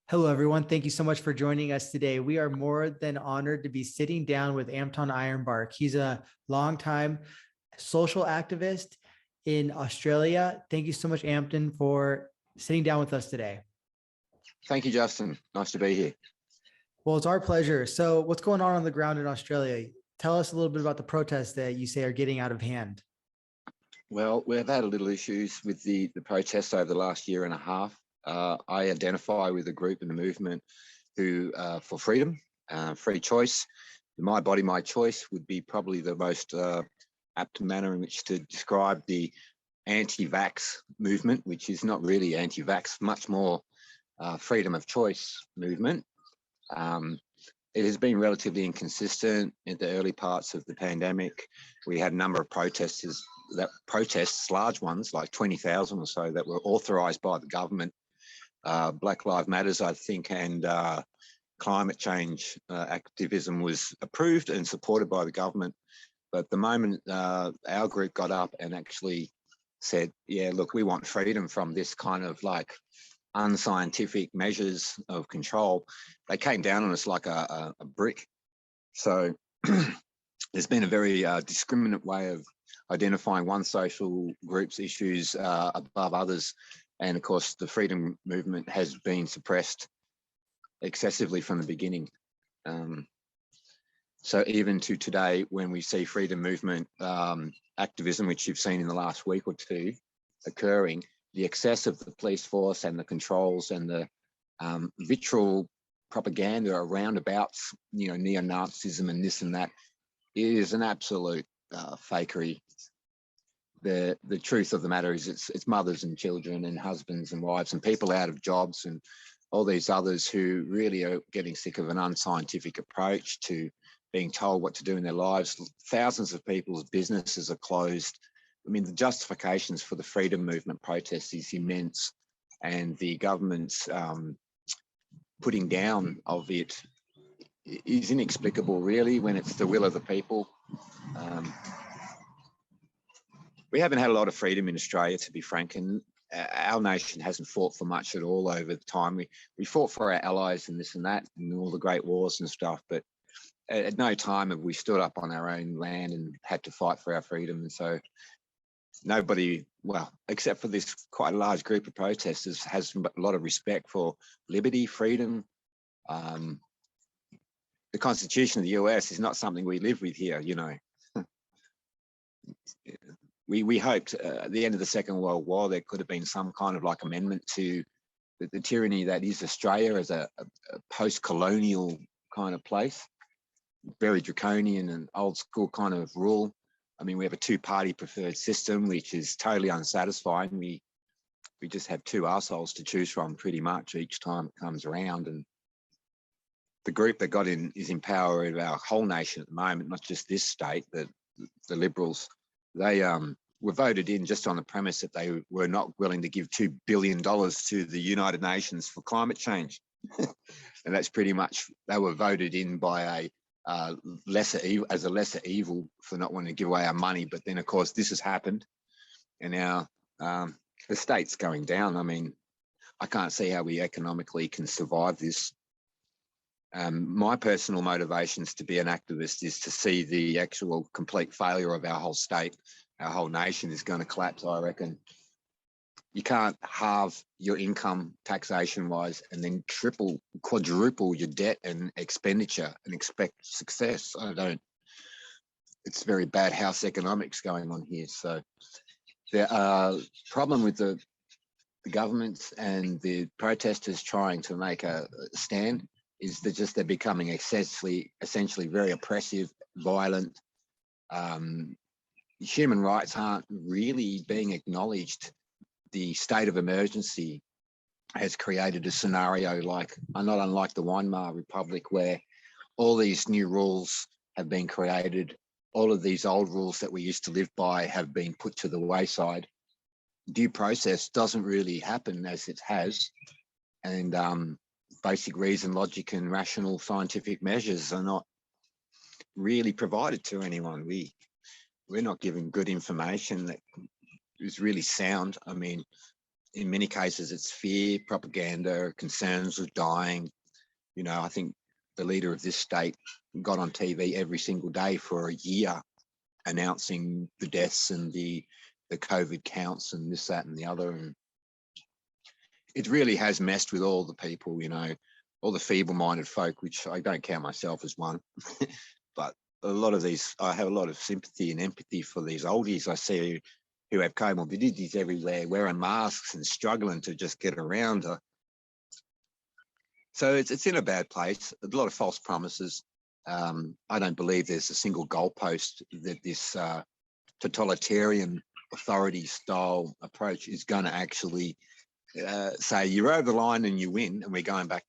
Hello, everyone. Thank you so much for joining us today. We are more than honored to be sitting down with Anton Ironbark. He's a longtime social activist in Australia. Thank you so much, Anton, for sitting down with us today. Thank you, Justin. Nice to be here. Well, it's our pleasure. So what's going on the ground in Australia? Tell us a little bit about the protests that you say are getting out of hand. Well, we've had a little issues with the protests over the last year and a half. I identify with a group in the movement who, for freedom, free choice. My body, my choice would be probably the most apt manner in which to describe the anti-vax movement, which is not really anti-vax, much more freedom of choice movement. It has been relatively inconsistent in the early parts of the pandemic. We had a number of protests, large ones, like 20,000 or so, that were authorised by the government. Black Lives Matters, I think, and climate change activism was approved and supported by the government. But the moment our group got up and actually said, yeah, look, we want freedom from this kind of like unscientific measures of control, they came down on us like a brick. So there's been a very discriminate way of identifying one social group's issues above others. And of course, the freedom movement has been suppressed excessively from the beginning. So even to today, when we see freedom movement activism, which you've seen in the last week or two occurring, the excess of the police force and the controls and the vitriol propaganda around about, neo-Nazism and this and that is an absolute fakery. The truth of the matter is it's mothers and children and husbands and wives and people out of jobs and all these others who really are getting sick of an unscientific approach to being told what to do in their lives. Thousands of people's businesses are closed. I mean, the justifications for the freedom movement protests is immense, and the government's putting down of it is inexplicable, really, when it's the will of the people. We haven't had a lot of freedom in Australia, to be frank, and our nation hasn't fought for much at all over the time. We fought for our allies and this and that and all the great wars and stuff, but at no time have we stood up on our own land and had to fight for our freedom. And so nobody, well, except for this quite a large group of protesters, has a lot of respect for liberty, freedom. The Constitution of the US is not something we live with here, We hoped at the end of the Second World War there could have been some kind of like amendment to the tyranny that is Australia as a post-colonial kind of place, very draconian and old school kind of rule. I mean, we have a two-party preferred system, which is totally unsatisfying. We just have two arseholes to choose from pretty much each time it comes around. And the group that got in is in power of our whole nation at the moment, not just this state, the Liberals. They were voted in just on the premise that they were not willing to give $2 billion to the United Nations for climate change. And that's pretty much, they were voted in by a lesser evil for not wanting to give away our money. But then, of course, this has happened, and now the state's going down. I mean, I can't see how we economically can survive this. My personal motivations to be an activist is to see the actual complete failure of our whole state. Our whole nation is going to collapse, I reckon. You can't halve your income taxation-wise and then triple, quadruple your debt and expenditure and expect success. It's very bad house economics going on here. So the problem with the governments and the protesters trying to make a stand is that they're becoming essentially very oppressive, violent. Human rights aren't really being acknowledged. The state of emergency has created a scenario not unlike the Weimar Republic, where all these new rules have been created. All of these old rules that we used to live by have been put to the wayside. Due process doesn't really happen as it has. And basic reason, logic, and rational scientific measures are not really provided to anyone. We're not given good information that is really sound. I mean, in many cases, it's fear, propaganda, concerns of dying. You know, I think the leader of this state got on TV every single day for a year announcing the deaths and the COVID counts and this, that, and the other. And it really has messed with all the people, you know, all the feeble-minded folk, which I don't count myself as one. But a lot of these, I have a lot of sympathy and empathy for these oldies I see who have comorbidities everywhere, wearing masks and struggling to just get around. So it's in a bad place. A lot of false promises. I don't believe there's a single goalpost that this totalitarian authority style approach is going to actually say you're over the line and you win and we're going back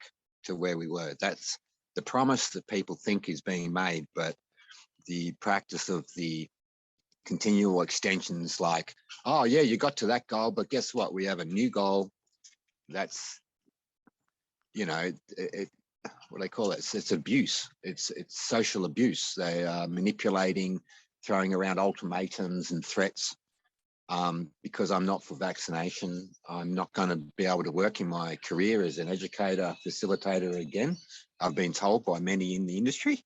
to where we were. That's the promise that people think is being made, but the practice of the continual extensions like, oh yeah, you got to that goal, but guess what? We have a new goal. That's, you know, what they call it, it's abuse. It's social abuse. They are manipulating, throwing around ultimatums and threats. Because I'm not for vaccination, I'm not going to be able to work in my career as an educator, facilitator again. I've been told by many in the industry,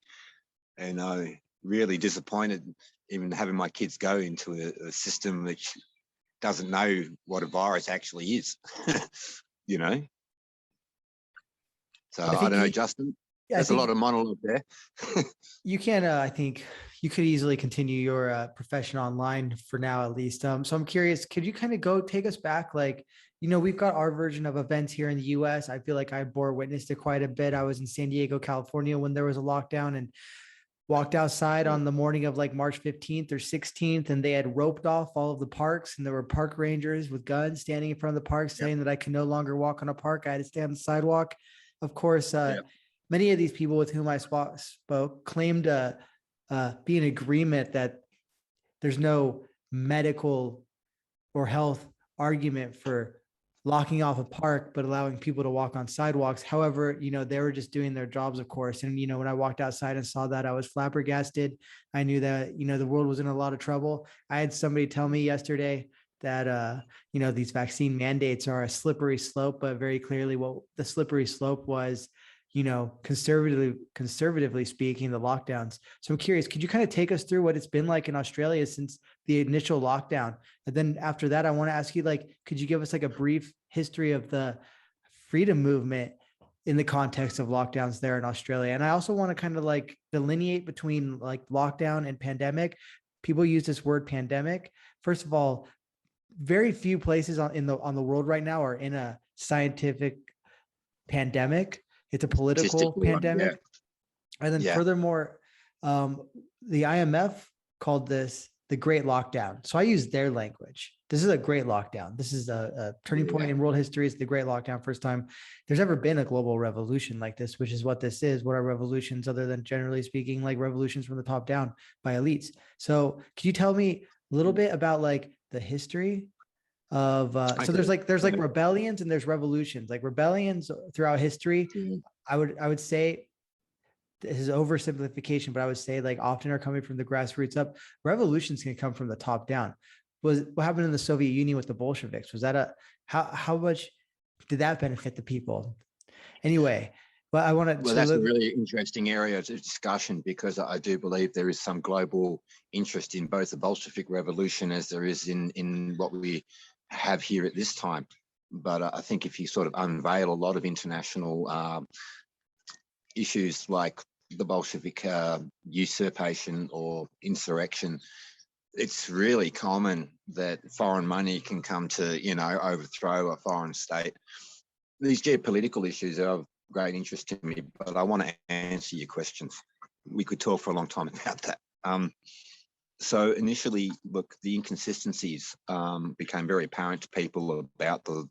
and I'm really disappointed even having my kids go into a system which doesn't know what a virus actually is, you know? So I don't know, Justin, there's a lot of monologue there. You can, I think you could easily continue your profession online for now, at least. So I'm curious, could you kind of take us back? Like, you know, we've got our version of events here in the US. I feel like I bore witness to quite a bit. I was in San Diego, California when there was a lockdown, and walked outside on the morning of like March 15th or 16th, and they had roped off all of the parks, and there were park rangers with guns standing in front of the park saying that I could no longer walk on a park. I had to stay on the sidewalk. Of course, many of these people with whom I spoke claimed to be in agreement that there's no medical or health argument for locking off a park, but allowing people to walk on sidewalks. However, you know, they were just doing their jobs, of course. And, you know, when I walked outside and saw that, I was flabbergasted. I knew that, you know, the world was in a lot of trouble. I had somebody tell me yesterday that, you know, these vaccine mandates are a slippery slope, but very clearly what the slippery slope was, you know, conservatively speaking, the lockdowns. So I'm curious, could you kind of take us through what it's been like in Australia since the initial lockdown? And then after that, I want to ask you, like, could you give us like a brief history of the freedom movement in the context of lockdowns there in Australia? And I also want to kind of like delineate between like lockdown and pandemic. People use this word pandemic. First of all, very few places on the world right now are in a scientific pandemic. It's a political pandemic. And then furthermore, the IMF called this the Great Lockdown. So I use their language. This is a great lockdown. This is a turning point in world history. It's the Great Lockdown. First time there's ever been a global revolution like this, which is what this is. What are revolutions other than, generally speaking, like revolutions from the top down by elites? So can you tell me a little bit about like the history of so there's like rebellions and there's revolutions. Like rebellions throughout history, I would say, this is oversimplification, but I would say like often are coming from the grassroots up. Revolutions can come from the top down. What happened in the Soviet Union with the Bolsheviks? Was that how much did that benefit the people? Anyway, but I want to. Well, that's a really interesting area of discussion, because I do believe there is some global interest in both the Bolshevik Revolution as there is in what we have here at this time. But I think if you sort of unveil a lot of international issues like the Bolshevik usurpation or insurrection, it's really common that foreign money can come to, you know, overthrow a foreign state. These geopolitical issues are of great interest to me, but I want to answer your questions. We could talk for a long time about that. So initially, look, the inconsistencies became very apparent to people about the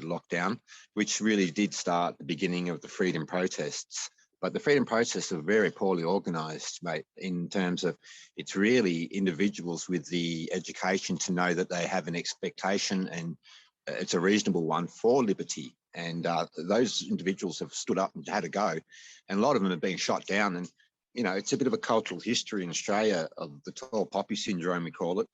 lockdown, which really did start the beginning of the freedom protests. But the freedom protests are very poorly organised, mate, in terms of it's really individuals with the education to know that they have an expectation, and it's a reasonable one, for liberty. And those individuals have stood up and had a go. And a lot of them have been shot down. And you know, it's a bit of a cultural history in Australia of the tall poppy syndrome, we call it,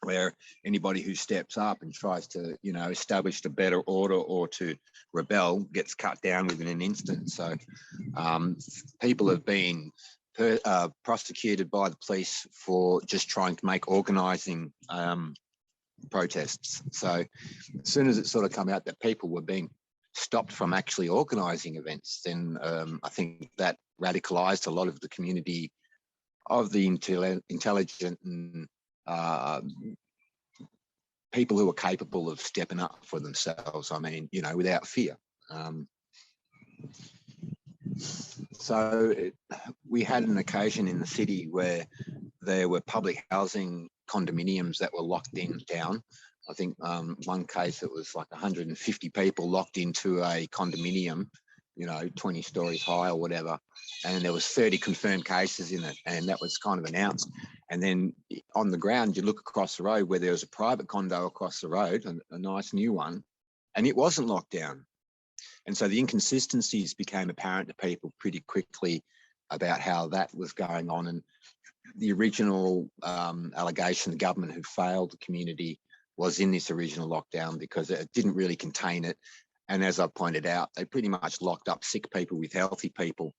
where anybody who steps up and tries to, establish a better order or to rebel gets cut down within an instant. So people have been prosecuted by the police for just trying to make organising protests. So as soon as it sort of come out that people were being stopped from actually organising events, then I think that radicalised a lot of the community of the intelligent and people who are capable of stepping up for themselves. I mean, without fear. We had an occasion in the city where there were public housing condominiums that were locked down. I think one case it was like 150 people locked into a condominium, 20 stories high or whatever, and there was 30 confirmed cases in it, and that was kind of announced. And then on the ground, you look across the road where there was a private condo across the road, a nice new one, and it wasn't locked down. And so the inconsistencies became apparent to people pretty quickly about how that was going on. And the original allegation the government had failed the community was in this original lockdown because it didn't really contain it. And as I pointed out, they pretty much locked up sick people with healthy people.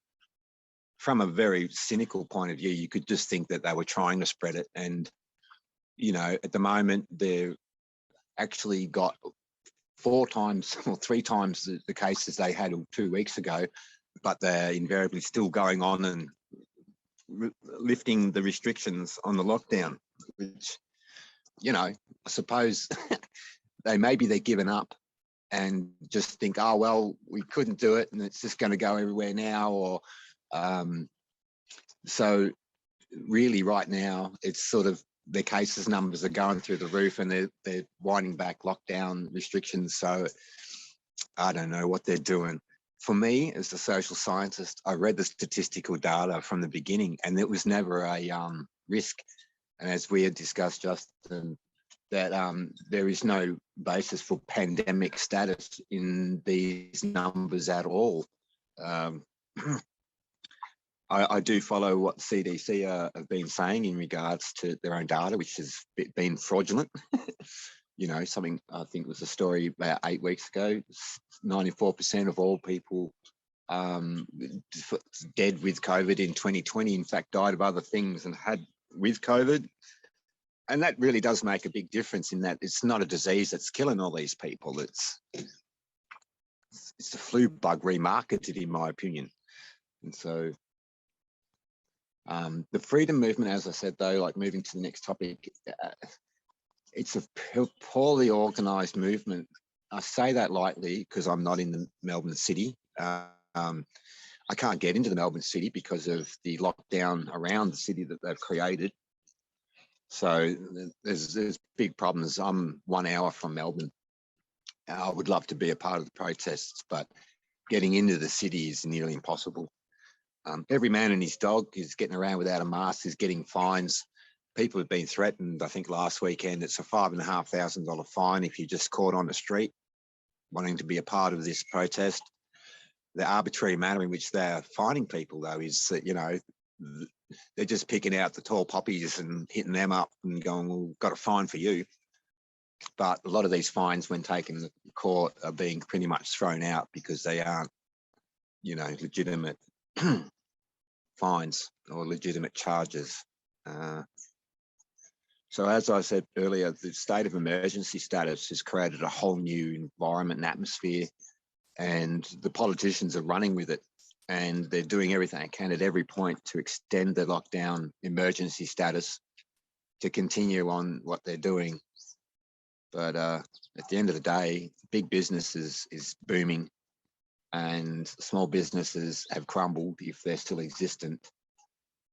From a very cynical point of view, you could just think that they were trying to spread it. And, at the moment, they've actually got 4 times or 3 times the cases they had 2 weeks ago, but they're invariably still going on and lifting the restrictions on the lockdown, which, I suppose they're given up and just think, oh, well, we couldn't do it and it's just going to go everywhere now. Or so really right now, it's sort of their cases numbers are going through the roof and they're winding back lockdown restrictions. So I don't know what they're doing. For me, as a social scientist, I read the statistical data from the beginning and it was never a risk. And as we had discussed, Justin, that there is no basis for pandemic status in these numbers at all. I do follow what the CDC have been saying in regards to their own data, which has been fraudulent. Something I think was a story about 8 weeks ago, 94% of all people dead with COVID in 2020, in fact, died of other things and had with COVID. And that really does make a big difference in that it's not a disease that's killing all these people. It's the flu bug remarketed, in my opinion. And so the freedom movement, as I said, though, like moving to the next topic, it's a poorly organised movement. I say that lightly because I'm not in the Melbourne city. I can't get into the Melbourne city because of the lockdown around the city that they've created. So there's big problems. I'm 1 hour from Melbourne. I would love to be a part of the protests, but getting into the city is nearly impossible. Every man and his dog is getting around without a mask, is getting fines. People have been threatened. I think last weekend it's a $5,500 fine if you're just caught on the street wanting to be a part of this protest. The arbitrary manner in which they're fining people, though, is that, they're just picking out the tall poppies and hitting them up and going, well, we've got a fine for you. But a lot of these fines, when taken to court, are being pretty much thrown out because they aren't, legitimate fines or legitimate charges. So as I said earlier, the state of emergency status has created a whole new environment and atmosphere, and the politicians are running with it. And they're doing everything they can at every point to extend the lockdown emergency status to continue on what they're doing. But at the end of the day, big business is booming and small businesses have crumbled if they're still existent.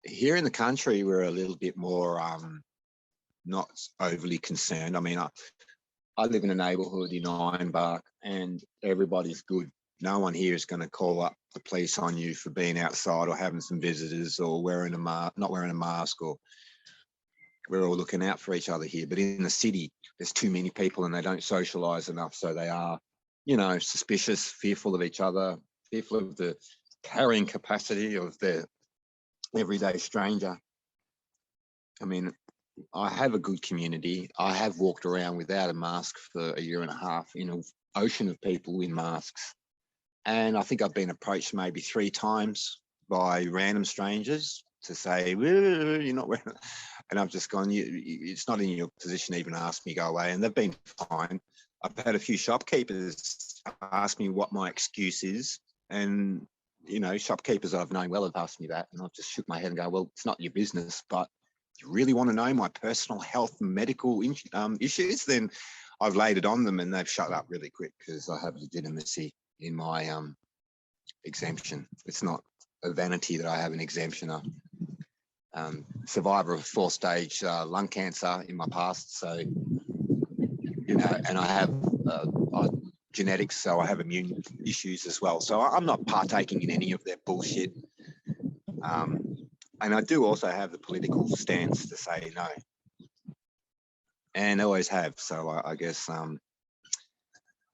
Here in the country, we're a little bit more not overly concerned. I mean, I live in a neighbourhood in Ironbark and everybody's good. No one here is going to call up the police on you for being outside or having some visitors or not wearing a mask, or we're all looking out for each other here. But in the city, there's too many people and they don't socialise enough. So they are, suspicious, fearful of each other, fearful of the carrying capacity of the everyday stranger. I mean, I have a good community. I have walked around without a mask for a year and a half in an ocean of people in masks. And I think I've been approached maybe 3 times by random strangers to say, you're not wearing it. And I've just gone, it's not in your position to even ask me, go away. And they've been fine. I've had a few shopkeepers ask me what my excuse is. And, you know, shopkeepers I've known well have asked me that. And I've just shook my head and go, well, it's not your business, but if you really want to know my personal health and medical issues, then I've laid it on them and they've shut up really quick because I have legitimacy in my exemption. It's not a vanity that I have an exemption. Survivor of 4-stage lung cancer in my past. So, you know, and I have genetics, so I have immune issues as well. So I'm not partaking in any of their bullshit. And I do also have the political stance to say no. And always have. So I guess,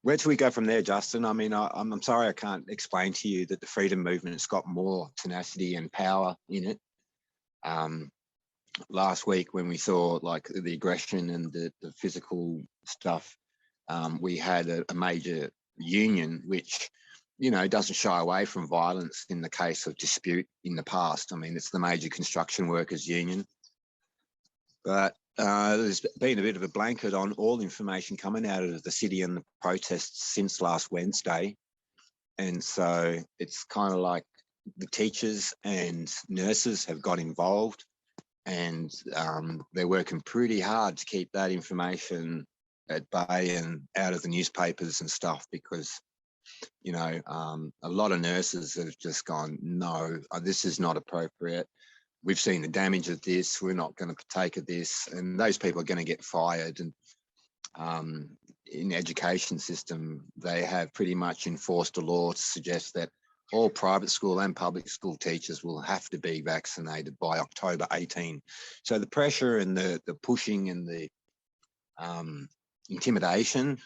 where do we go from there, Justin? I mean, I'm sorry I can't explain to you that the freedom movement's got more tenacity and power in it. Last week when we saw like the aggression and the physical stuff, we had a major union which, you know, doesn't shy away from violence in the case of dispute in the past. I mean, it's the major construction workers union. But there's been a bit of a blanket on all information coming out of the city and the protests since last Wednesday. And so it's kind of like the teachers and nurses have got involved and they're working pretty hard to keep that information at bay and out of the newspapers and stuff because, you know, a lot of nurses have just gone, no, this is not appropriate. We've seen the damage of this. We're not going to partake of this. And those people are going to get fired. And in the education system, they have pretty much enforced a law to suggest that all private school and public school teachers will have to be vaccinated by October 18. So the pressure and the pushing and the intimidation.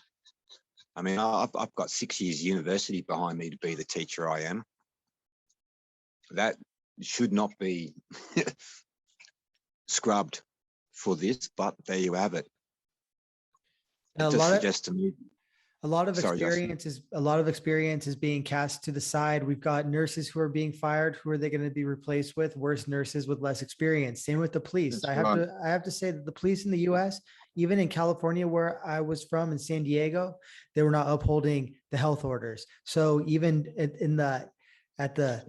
I mean, I've got 6 years university behind me to be the teacher I am. That should not be scrubbed for this, but there you have it. It just suggests to me. A lot of experience is being cast to the side. We've got nurses who are being fired. Who are they going to be replaced with? Worse nurses with less experience. Same with the police. I have to say that the police in the US, even in California, where I was from in San Diego, they were not upholding the health orders. So even at the,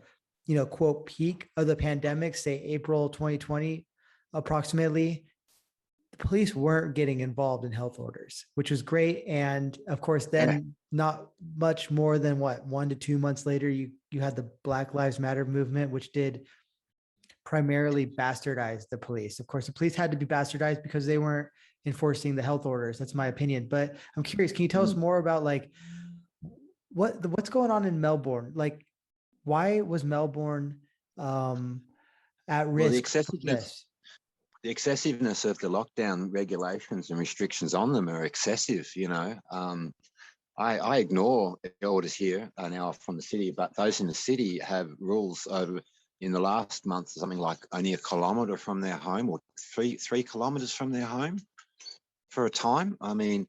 you know, quote, peak of the pandemic, say April 2020, approximately, the police weren't getting involved in health orders, which was great. And of course, then not much more than 1 to 2 months later, you had the Black Lives Matter movement, which did primarily bastardize the police. Of course, the police had to be bastardized because they weren't enforcing the health orders. That's my opinion. But I'm curious, can you tell us more about like what's going on in Melbourne? Like, why was Melbourne at risk? Well, the excessiveness of the lockdown regulations and restrictions on them are excessive, you know. I ignore orders here now from the city, but those in the city have rules over in the last month, something like only 1 kilometre from their home or 3 kilometres from their home for a time. I mean,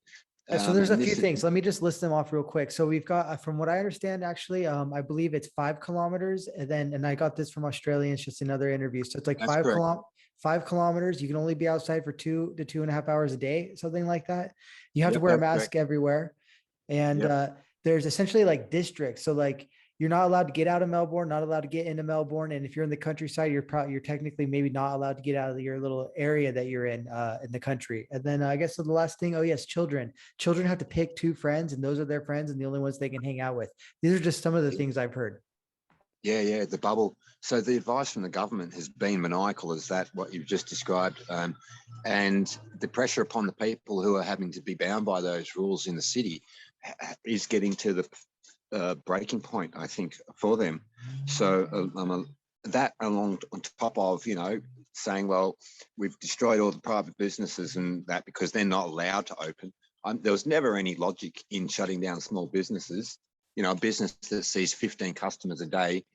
so there's a few things. Let me just list them off real quick. So we've got, from what I understand, actually, I believe it's 5 kilometers. And I got this from Australians just in other interviews. So it's like 5 kilometers. You can only be outside for 2 to 2.5 hours a day, something like that. You have to wear a mask everywhere. And there's essentially like districts. So like you're not allowed to get out of Melbourne, not allowed to get into Melbourne. And if you're in the countryside, you're technically maybe not allowed to get out of your little area that you're in the country. And then I guess the last thing, oh yes, children have to pick 2 friends and those are their friends and the only ones they can hang out with. These are just some of the things I've heard. Yeah, the bubble. So the advice from the government has been maniacal, is that what you've just described? And the pressure upon the people who are having to be bound by those rules in the city is getting to the breaking point, I think, for them. So that along on top of, you know, saying, well, we've destroyed all the private businesses and that because they're not allowed to open. There was never any logic in shutting down small businesses. You know, a business that sees 15 customers a day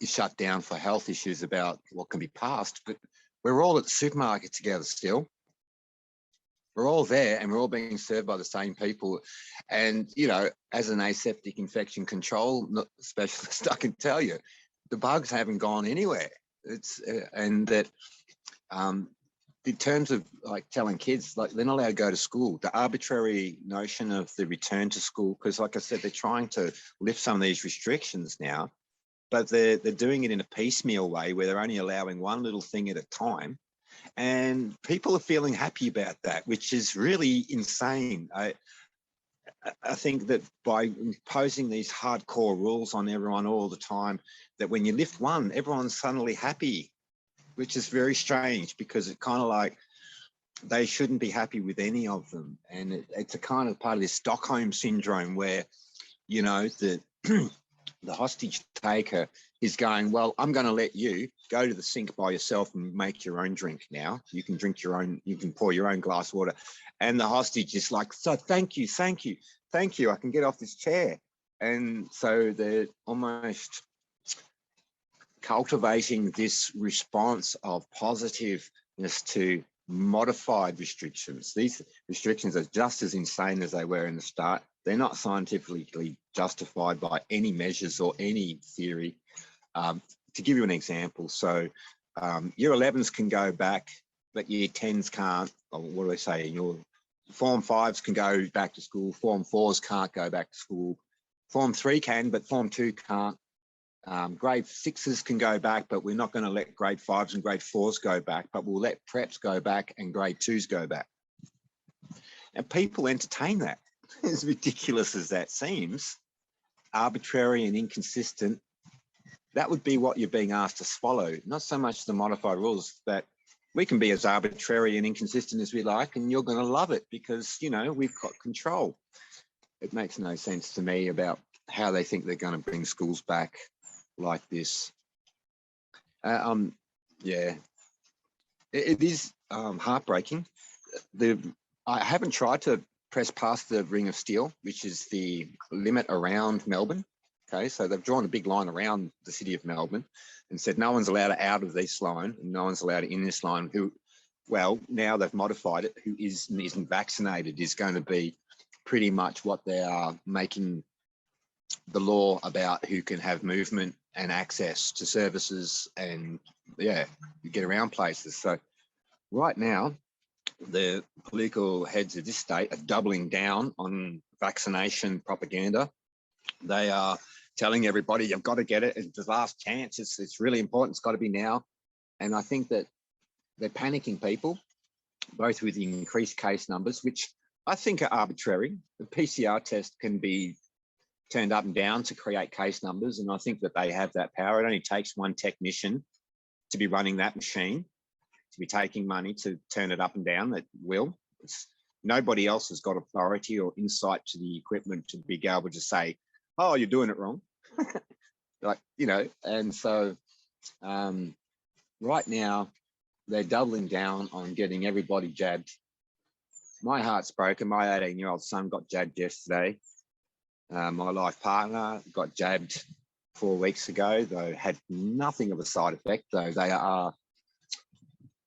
is shut down for health issues about what can be passed. But we're all at the supermarket together still. We're all there and we're all being served by the same people. And, you know, as an aseptic infection control specialist, I can tell you, the bugs haven't gone anywhere. And that in terms of like telling kids, like they're not allowed to go to school, the arbitrary notion of the return to school, because like I said, they're trying to lift some of these restrictions now, but they're doing it in a piecemeal way where they're only allowing one little thing at a time. And people are feeling happy about that, which is really insane. I think that by imposing these hardcore rules on everyone all the time, that when you lift one, everyone's suddenly happy, which is very strange, because it's kind of like they shouldn't be happy with any of them. And it's a kind of part of this Stockholm syndrome where, you know, the hostage taker is going, well, I'm going to let you go to the sink by yourself and make your own drink now. You can drink your own, you can pour your own glass of water. And the hostage is like, so thank you, thank you, thank you. I can get off this chair. And so they're almost cultivating this response of positiveness to modified restrictions. These restrictions are just as insane as they were in the start. They're not scientifically justified by any measures or any theory. To give you an example, so year 11s can go back, but year 10s can't. Or what do they say? Your Form 5s can go back to school. Form 4s can't go back to school. Form 3 can, but Form 2 can't. Grade 6s can go back, but we're not going to let grade 5s and grade 4s go back, but we'll let preps go back and grade 2s go back. And people entertain that. As ridiculous as that seems, arbitrary and inconsistent, that would be what you're being asked to swallow, not so much the modified rules. That we can be as arbitrary and inconsistent as we like, and you're going to love it because, you know, we've got control. It makes no sense to me about how they think they're going to bring schools back like this. Yeah, it is heartbreaking. I haven't tried to press past the Ring of Steel, which is the limit around Melbourne. Okay, so they've drawn a big line around the city of Melbourne and said no one's allowed out of this line and no one's allowed in this line. Who, well, now they've modified it, who isn't vaccinated is going to be pretty much what they are making the law about, who can have movement and access to services and, yeah, get around places. So right now, the political heads of this state are doubling down on vaccination propaganda. They are telling everybody, you've got to get it. It's the last chance. It's really important. It's got to be now. And I think that they're panicking people, both with the increased case numbers, which I think are arbitrary. The PCR test can be turned up and down to create case numbers. And I think that they have that power. It only takes one technician to be running that machine, to be taking money to turn it up and down. That will. Nobody else has got authority or insight to the equipment to be able to say, oh, you're doing it wrong. Like, you know, and so right now they're doubling down on getting everybody jabbed. My heart's broken. My 18-year-old son got jabbed yesterday. My life partner got jabbed 4 weeks ago, though had nothing of a side effect, though they are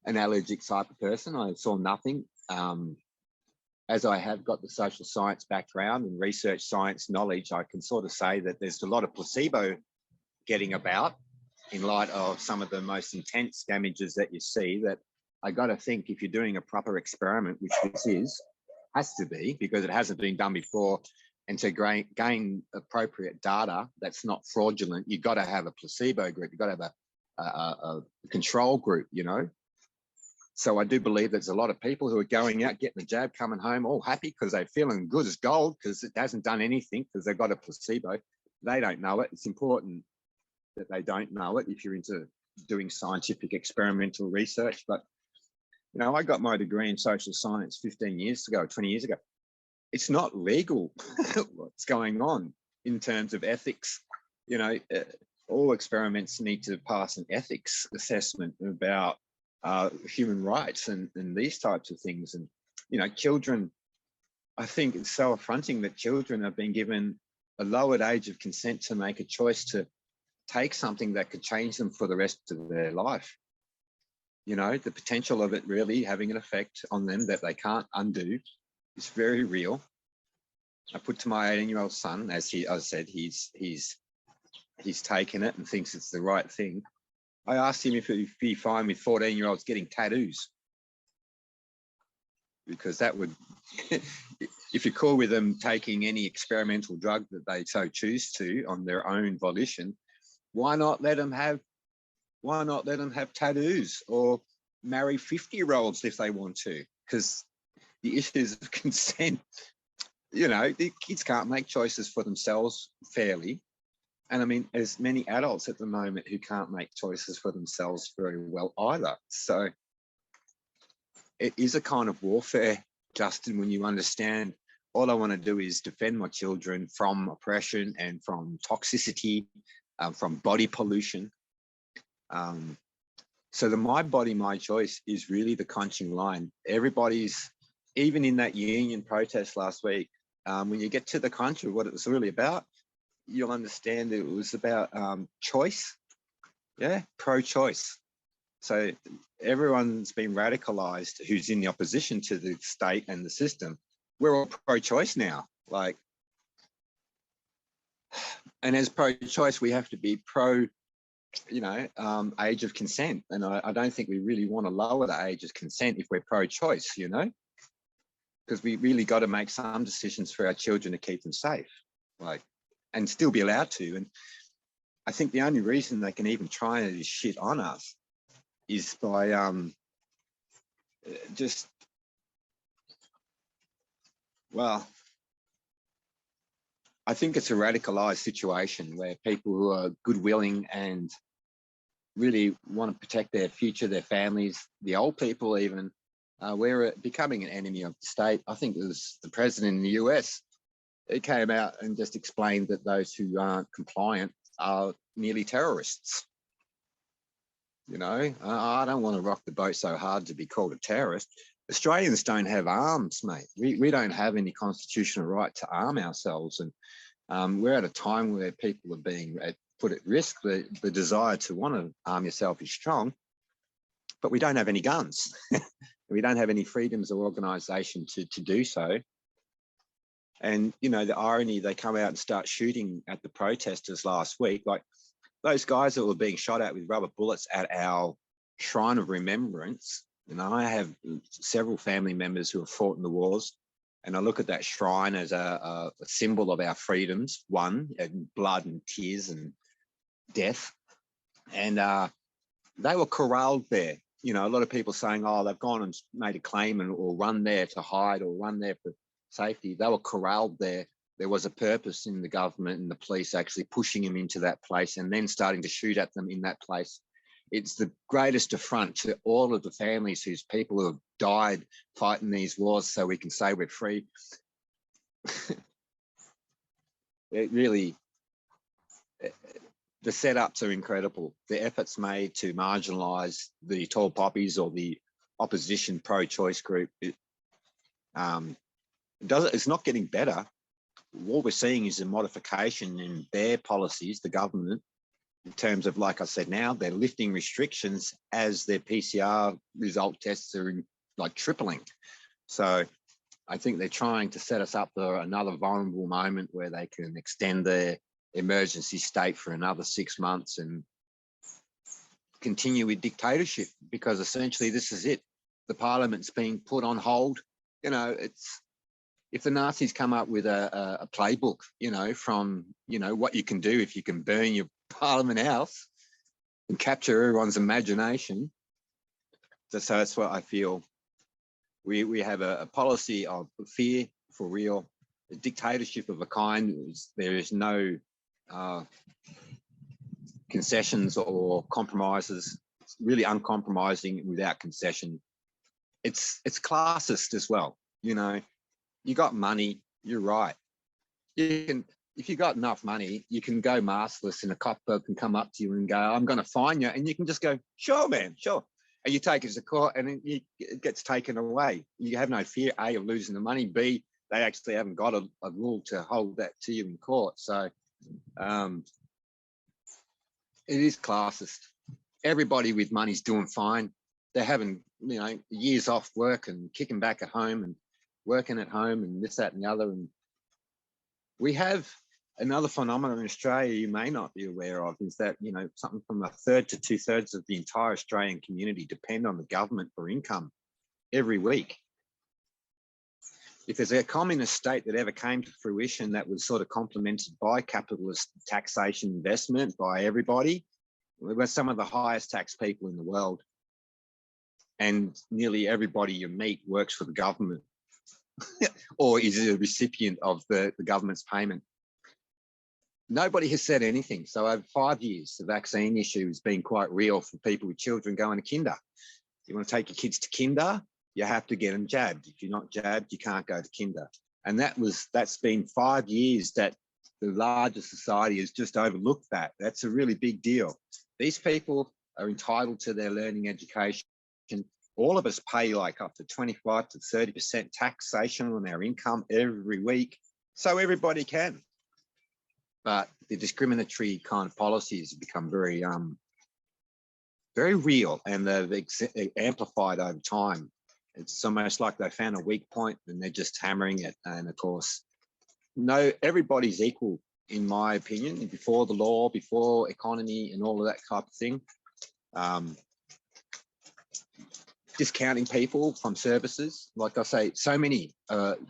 an allergic type of person. I saw nothing. As I have got the social science background and research science knowledge, I can sort of say that there's a lot of placebo getting about in light of some of the most intense damages that you see. That I got to think, if you're doing a proper experiment, which this has to be, because it hasn't been done before, and to gain appropriate data that's not fraudulent, you've got to have a placebo group. You've got to have a control group, you know. So I do believe there's a lot of people who are going out, getting the jab, coming home all happy because they're feeling good as gold because it hasn't done anything because they've got a placebo. They don't know it. It's important that they don't know it if you're into doing scientific experimental research. But, you know, I got my degree in social science 15 years ago, 20 years ago. It's not legal what's going on in terms of ethics. You know, all experiments need to pass an ethics assessment about human rights and these types of things. And, you know, children, I think it's so affronting that children have been given a lowered age of consent to make a choice to take something that could change them for the rest of their life. you know, the potential of it really having an effect on them that they can't undo is very real. I put to my 18-year-old son, as I said, he's taken it and thinks it's the right thing. I asked him if he'd be fine with 14-year-olds getting tattoos, because that would, if you're cool with them taking any experimental drug that they so choose to on their own volition, why not let them have tattoos, or marry 50-year-olds if they want to? Because the issues of consent, you know, the kids can't make choices for themselves fairly. And I mean, there's many adults at the moment who can't make choices for themselves very well either. So it is a kind of warfare, Justin, when you understand all I want to do is defend my children from oppression and from toxicity, from body pollution. So the my body, my choice is really the crunching line. Everybody's, even in that union protest last week, when you get to the crunch of what it was really about, you'll understand that it was about choice, pro-choice. So everyone's been radicalized who's in the opposition to the state and the system. We're all pro-choice now, and as pro-choice, we have to be pro, age of consent. And I don't think we really want to lower the age of consent if we're pro-choice, because we really got to make some decisions for our children to keep them safe, and still be allowed to. And I think the only reason they can even try this shit on us is by I think it's a radicalized situation where people who are good-willing and really want to protect their future, their families, the old people even, we're becoming an enemy of the state. I think it was the president in the US, it came out and just explained that those who aren't compliant are nearly terrorists. I don't want to rock the boat so hard to be called a terrorist. Australians don't have arms, mate. We don't have any constitutional right to arm ourselves. And we're at a time where people are being put at risk. The desire to want to arm yourself is strong, but we don't have any guns. We don't have any freedoms or organisation to do so. And, the irony, they come out and start shooting at the protesters last week, like those guys that were being shot at with rubber bullets at our shrine of remembrance. I have several family members who have fought in the wars, and I look at that shrine as a symbol of our freedoms, and blood and tears and death. And they were corralled there. A lot of people saying, oh, they've gone and made a claim or run there to hide or run there for safety. They were corralled there. There was a purpose in the government and the police actually pushing them into that place and then starting to shoot at them in that place. It's the greatest affront to all of the families whose people who have died fighting these wars so we can say we're free. It really, the setups are incredible. The efforts made to marginalise the tall poppies or the opposition pro-choice group, it's not getting better. What we're seeing is a modification in their policies, the government, in terms of, like I said, now they're lifting restrictions as their PCR result tests are tripling. So I think they're trying to set us up for another vulnerable moment where they can extend their emergency state for another 6 months and continue with dictatorship, because essentially this is it. The parliament's being put on hold. If the Nazis come up with a playbook, from, what you can do if you can burn your Parliament House and capture everyone's imagination. So that's what I feel. We have a policy of fear for real, a dictatorship of a kind. There is no concessions or compromises. It's really uncompromising without concession. It's classist as well. You got money, you're right. If you got enough money, you can go maskless and a cop can come up to you and go, I'm going to fine you. And you can just go, sure, man, sure. And you take it to court and it gets taken away. You have no fear, A, of losing the money. B, they actually haven't got a rule to hold that to you in court. So it is classist. Everybody with money's doing fine. they're having, years off work and kicking back at home and working at home and this, that, and the other. And we have another phenomenon in Australia you may not be aware of, is that, something from a third to 2/3 of the entire Australian community depend on the government for income every week. If there's a communist state that ever came to fruition that was sort of complemented by capitalist taxation investment by everybody, we're some of the highest taxed people in the world. And nearly everybody you meet works for the government or is a recipient of the government's payment. Nobody has said anything. So over 5 years, the vaccine issue has been quite real for people with children going to kinder. You want to take your kids to kinder, you have to get them jabbed. If you're not jabbed, you can't go to kinder. And that's been 5 years that the larger society has just overlooked that. That's a really big deal. These people are entitled to their learning education. All of us pay like up to 25 to 30% taxation on our income every week, so everybody can. But the discriminatory kind of policies have become very, very real, and they've amplified over time. It's almost like they found a weak point and they're just hammering it. And of course, no, everybody's equal, in my opinion, before the law, before economy and all of that type of thing. Discounting people from services, like I say, so many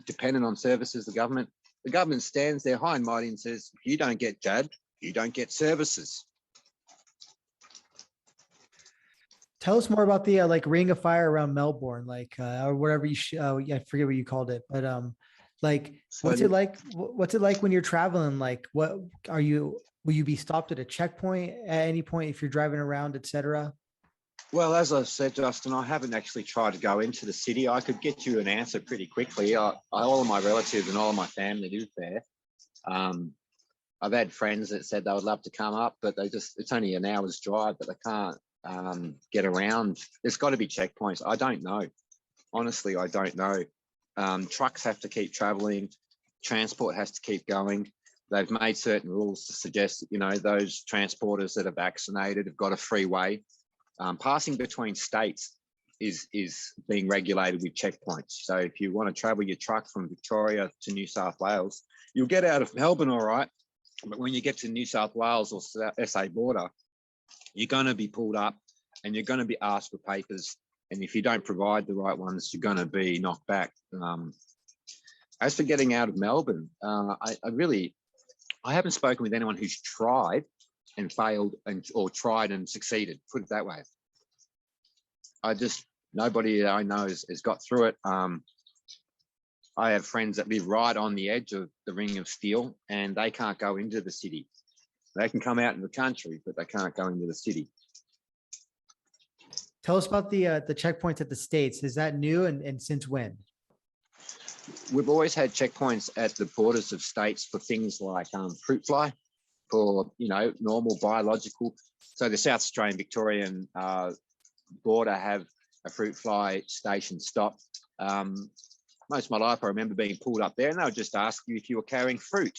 dependent on services. The government stands there high and mighty and says, if you don't get jabbed, you don't get services. Tell us more about the like ring of fire around Melbourne, like or whatever I forget what you called it, but like what's it like? What's it like when you're traveling? Like, will you be stopped at a checkpoint at any point if you're driving around, etc.? Well, as I said, Justin, I haven't actually tried to go into the city. I could get you an answer pretty quickly. All of my relatives and all of my family live there. I've had friends that said they would love to come up, but it's only an hour's drive, but they can't get around. There's got to be checkpoints. I don't know. Honestly, I don't know. Trucks have to keep traveling. Transport has to keep going. They've made certain rules to suggest that, those transporters that are vaccinated have got a free way. Passing between states is being regulated with checkpoints. So if you want to travel your truck from Victoria to New South Wales, you'll get out of Melbourne all right. But when you get to New South Wales or SA border, you're going to be pulled up and you're going to be asked for papers. And if you don't provide the right ones, you're going to be knocked back. As for getting out of Melbourne, I haven't spoken with anyone who's tried and failed or tried and succeeded, put it that way. Nobody that I know has got through it. I have friends that live right on the edge of the Ring of Steel and they can't go into the city. They can come out in the country, but they can't go into the city. Tell us about the checkpoints at the States. Is that new and since when? We've always had checkpoints at the borders of states for things like fruit fly, for normal biological. So the South Australian Victorian border have a fruit fly station stop. Most of my life I remember being pulled up there and they would just ask you if you were carrying fruit.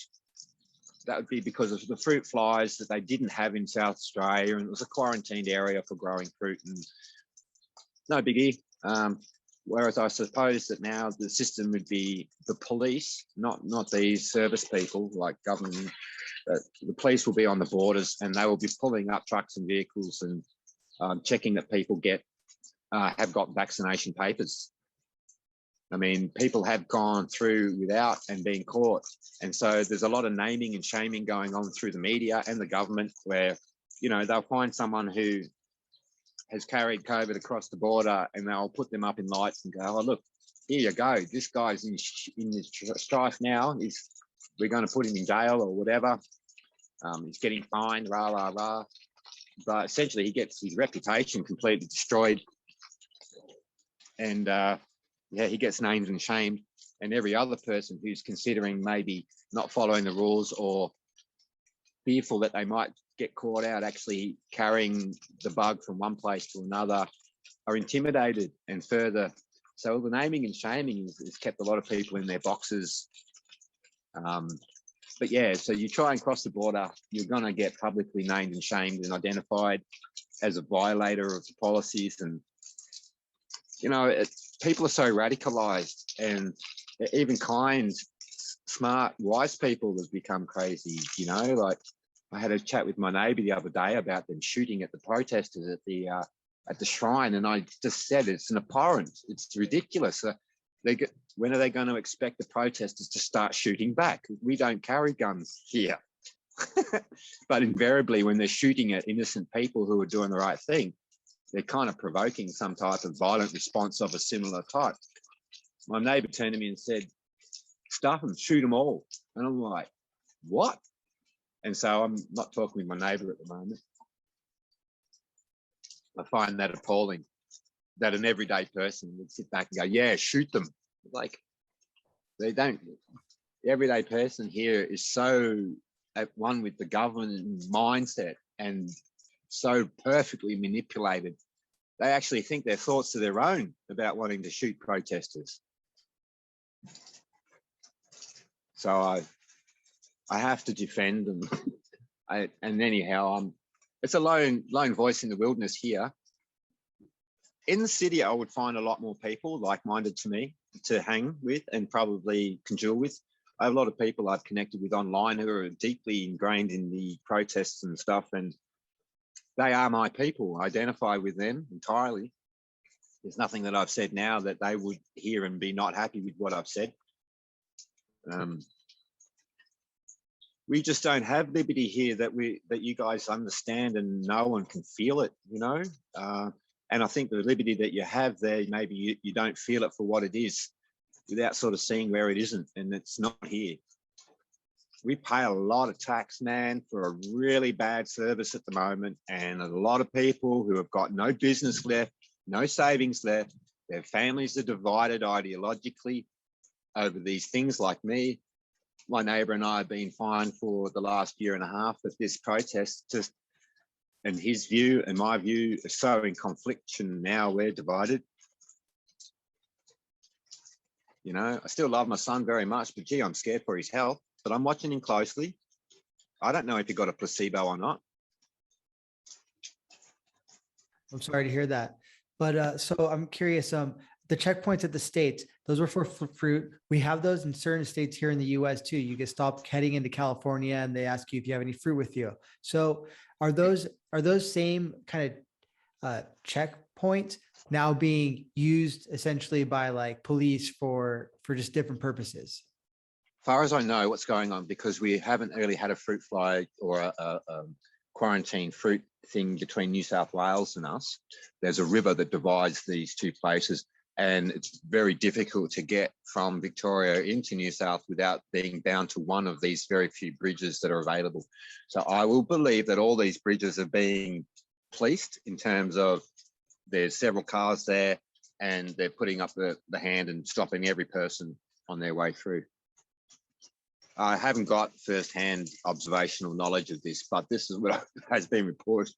That would be because of the fruit flies that they didn't have in South Australia, and it was a quarantined area for growing fruit, and no biggie. Whereas I suppose that now the system would be the police, not these service people like government. The police will be on the borders and they will be pulling up trucks and vehicles and checking that people have got vaccination papers. I mean, people have gone through without and being caught. And so there's a lot of naming and shaming going on through the media and the government where, they'll find someone who has carried COVID across the border and they'll put them up in lights and go, oh, look, here you go. This guy's in strife now. We're going to put him in jail or whatever. He's getting fined, rah, rah, rah. But essentially he gets his reputation completely destroyed. And he gets named and shamed. And every other person who's considering maybe not following the rules or fearful that they might get caught out actually carrying the bug from one place to another are intimidated and further. So the naming and shaming has kept a lot of people in their boxes. But yeah, so you try and cross the border, you're going to get publicly named and shamed and identified as a violator of the policies. And you know, people are so radicalized, and even kind, smart, wise people have become crazy. You know, like I had a chat with my neighbour the other day about them shooting at the protesters at the shrine, and I just said it's an abhorrent, it's ridiculous. When are they going to expect the protesters to start shooting back? We don't carry guns here. But invariably, when they're shooting at innocent people who are doing the right thing, they're kind of provoking some type of violent response of a similar type. My neighbour turned to me and said, stuff them, shoot them all. And I'm like, what? And so I'm not talking with my neighbour at the moment. I find that appalling, that an everyday person would sit back and go, yeah, shoot them. Like, they don't. The everyday person here is so at one with the government mindset and so perfectly manipulated. They actually think their thoughts are their own about wanting to shoot protesters. So I have to defend them. And anyhow, it's a lone voice in the wilderness here. In the city, I would find a lot more people like-minded to me to hang with and probably conjure with. I have a lot of people I've connected with online who are deeply ingrained in the protests and stuff, and they are my people. I identify with them entirely. There's nothing that I've said now that they would hear and be not happy with what I've said. We just don't have liberty here that you guys understand and know and can feel it, you know. And I think the liberty that you have there, maybe you don't feel it for what it is, without sort of seeing where it isn't, and it's not here. We pay a lot of tax, man, for a really bad service at the moment, and a lot of people who have got no business left, no savings left, their families are divided ideologically over these things like me. My neighbour and I have been fined for the last year and a half at this protest, and his view and my view are so in conflict, and now we're divided. You know, I still love my son very much, but gee, I'm scared for his health. But I'm watching him closely. I don't know if he got a placebo or not. I'm sorry to hear that. But so I'm curious, the checkpoints at the states, those were for fruit. We have those in certain states here in the US too. You get stopped heading into California and they ask you if you have any fruit with you. So are those same kind of checkpoints now being used essentially by like police for just different purposes? As far as I know, what's going on, because we haven't really had a fruit fly or a quarantine fruit thing between New South Wales and us. There's a river that divides these two places, and it's very difficult to get from Victoria into New South without being bound to one of these very few bridges that are available. So I will believe that all these bridges are being policed in terms of there's several cars there and they're putting up the hand and stopping every person on their way through. I haven't got first-hand observational knowledge of this, but this is what has been reported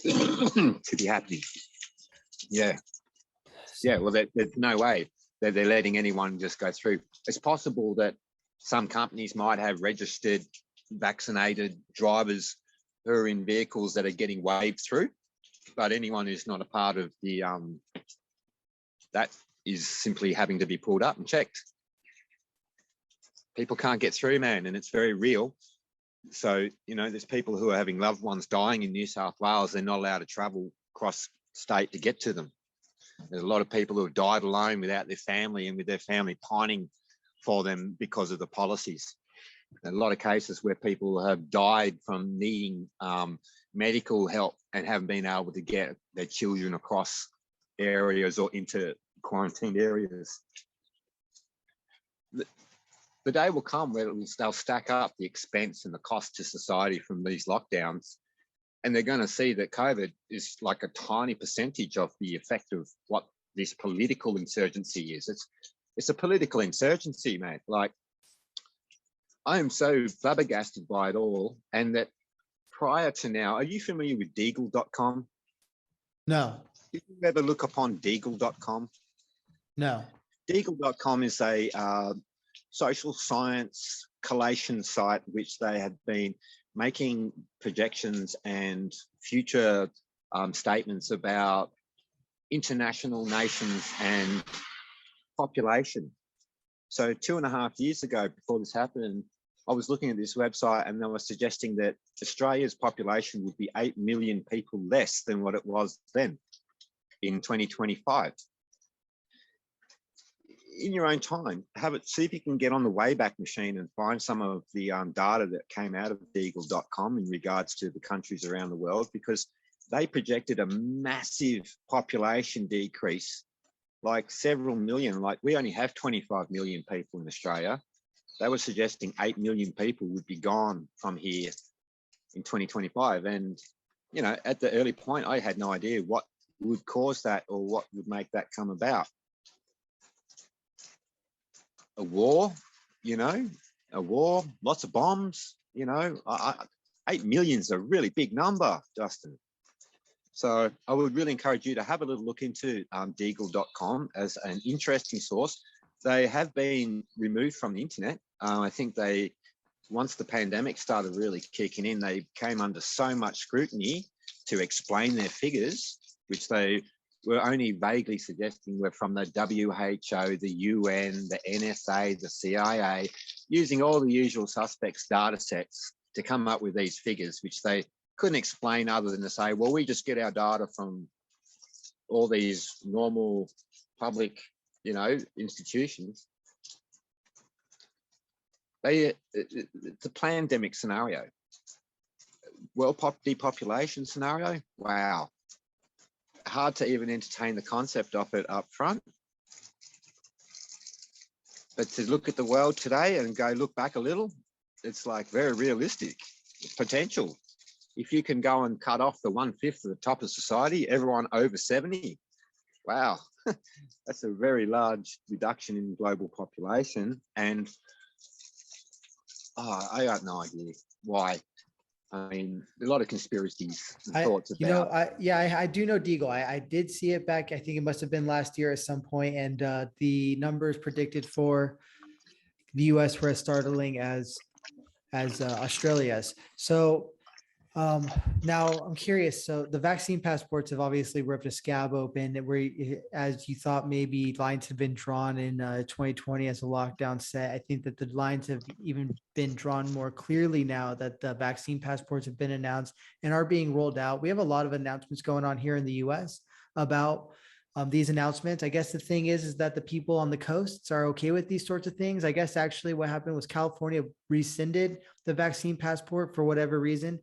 to be happening. Yeah. Yeah, well, there's no way that they're letting anyone just go through. It's possible that some companies might have registered, vaccinated drivers who are in vehicles that are getting waved through, but anyone who's not a part of the, that is simply having to be pulled up and checked. People can't get through, man, and it's very real. So, you know, there's people who are having loved ones dying in New South Wales. They're not allowed to travel across state to get to them. There's a lot of people who have died alone without their family and with their family pining for them because of the policies. There's a lot of cases where people have died from needing medical help and haven't been able to get their children across areas or into quarantined areas. The day will come where they'll stack up the expense and the cost to society from these lockdowns, and they're going to see that COVID is like a tiny percentage of the effect of what this political insurgency is. It's a political insurgency, mate. Like, I am so flabbergasted by it all, and that prior to now, are you familiar with Deagle.com? No. Did you ever look upon Deagle.com? No. Deagle.com is a social science collation site which they have been making projections and future statements about international nations and population. So 2.5 years ago, before this happened, I was looking at this website and they were suggesting that Australia's population would be 8 million people less than what it was then in 2025. In your own time, see if you can get on the Wayback Machine and find some of the data that came out of Deagle.com in regards to the countries around the world, because they projected a massive population decrease, like several million. Like we only have 25 million people in Australia. They were suggesting 8 million people would be gone from here in 2025. And, you know, at the early point, I had no idea what would cause that or what would make that come about. A war, you know, lots of bombs, you know, 8 million is a really big number, Justin. So I would really encourage you to have a little look into Deagle.com as an interesting source. They have been removed from the internet. I think once the pandemic started really kicking in, they came under so much scrutiny to explain their figures, which they were only vaguely suggesting were from the WHO, the UN, the NSA, the CIA, using all the usual suspects data sets to come up with these figures, which they couldn't explain other than to say, well, we just get our data from all these normal public, you know, institutions. It's a pandemic scenario. World depopulation scenario, wow. Hard to even entertain the concept of it up front. But to look at the world today and go look back a little, it's like very realistic potential. If you can go and cut off the 1/5 of the top of society, everyone over 70, wow, that's a very large reduction in global population. And I got no idea why. I mean, a lot of conspiracies and thoughts about. You know, I do know Deagle. I did see it back. I think it must have been last year at some point, and the numbers predicted for the U.S. were as startling as Australia's. So now I'm curious. So the vaccine passports have obviously ripped a scab open where, as you thought, maybe lines have been drawn in 2020 as a lockdown set. I think that the lines have even been drawn more clearly now that the vaccine passports have been announced and are being rolled out. We have a lot of announcements going on here in the US about these announcements. I guess the thing is that the people on the coasts are okay with these sorts of things. I guess actually what happened was California rescinded the vaccine passport for whatever reason.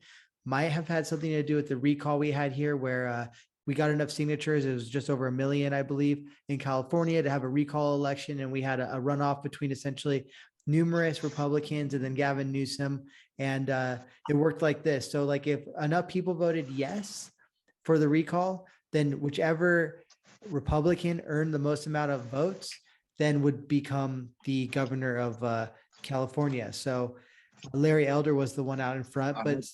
Might have had something to do with the recall we had here where we got enough signatures. It was just over 1 million, I believe, in California to have a recall election. And we had a runoff between essentially numerous Republicans and then Gavin Newsom. And it worked like this. So like if enough people voted yes for the recall, then whichever Republican earned the most amount of votes then would become the governor of California. So Larry Elder was the one out in front, but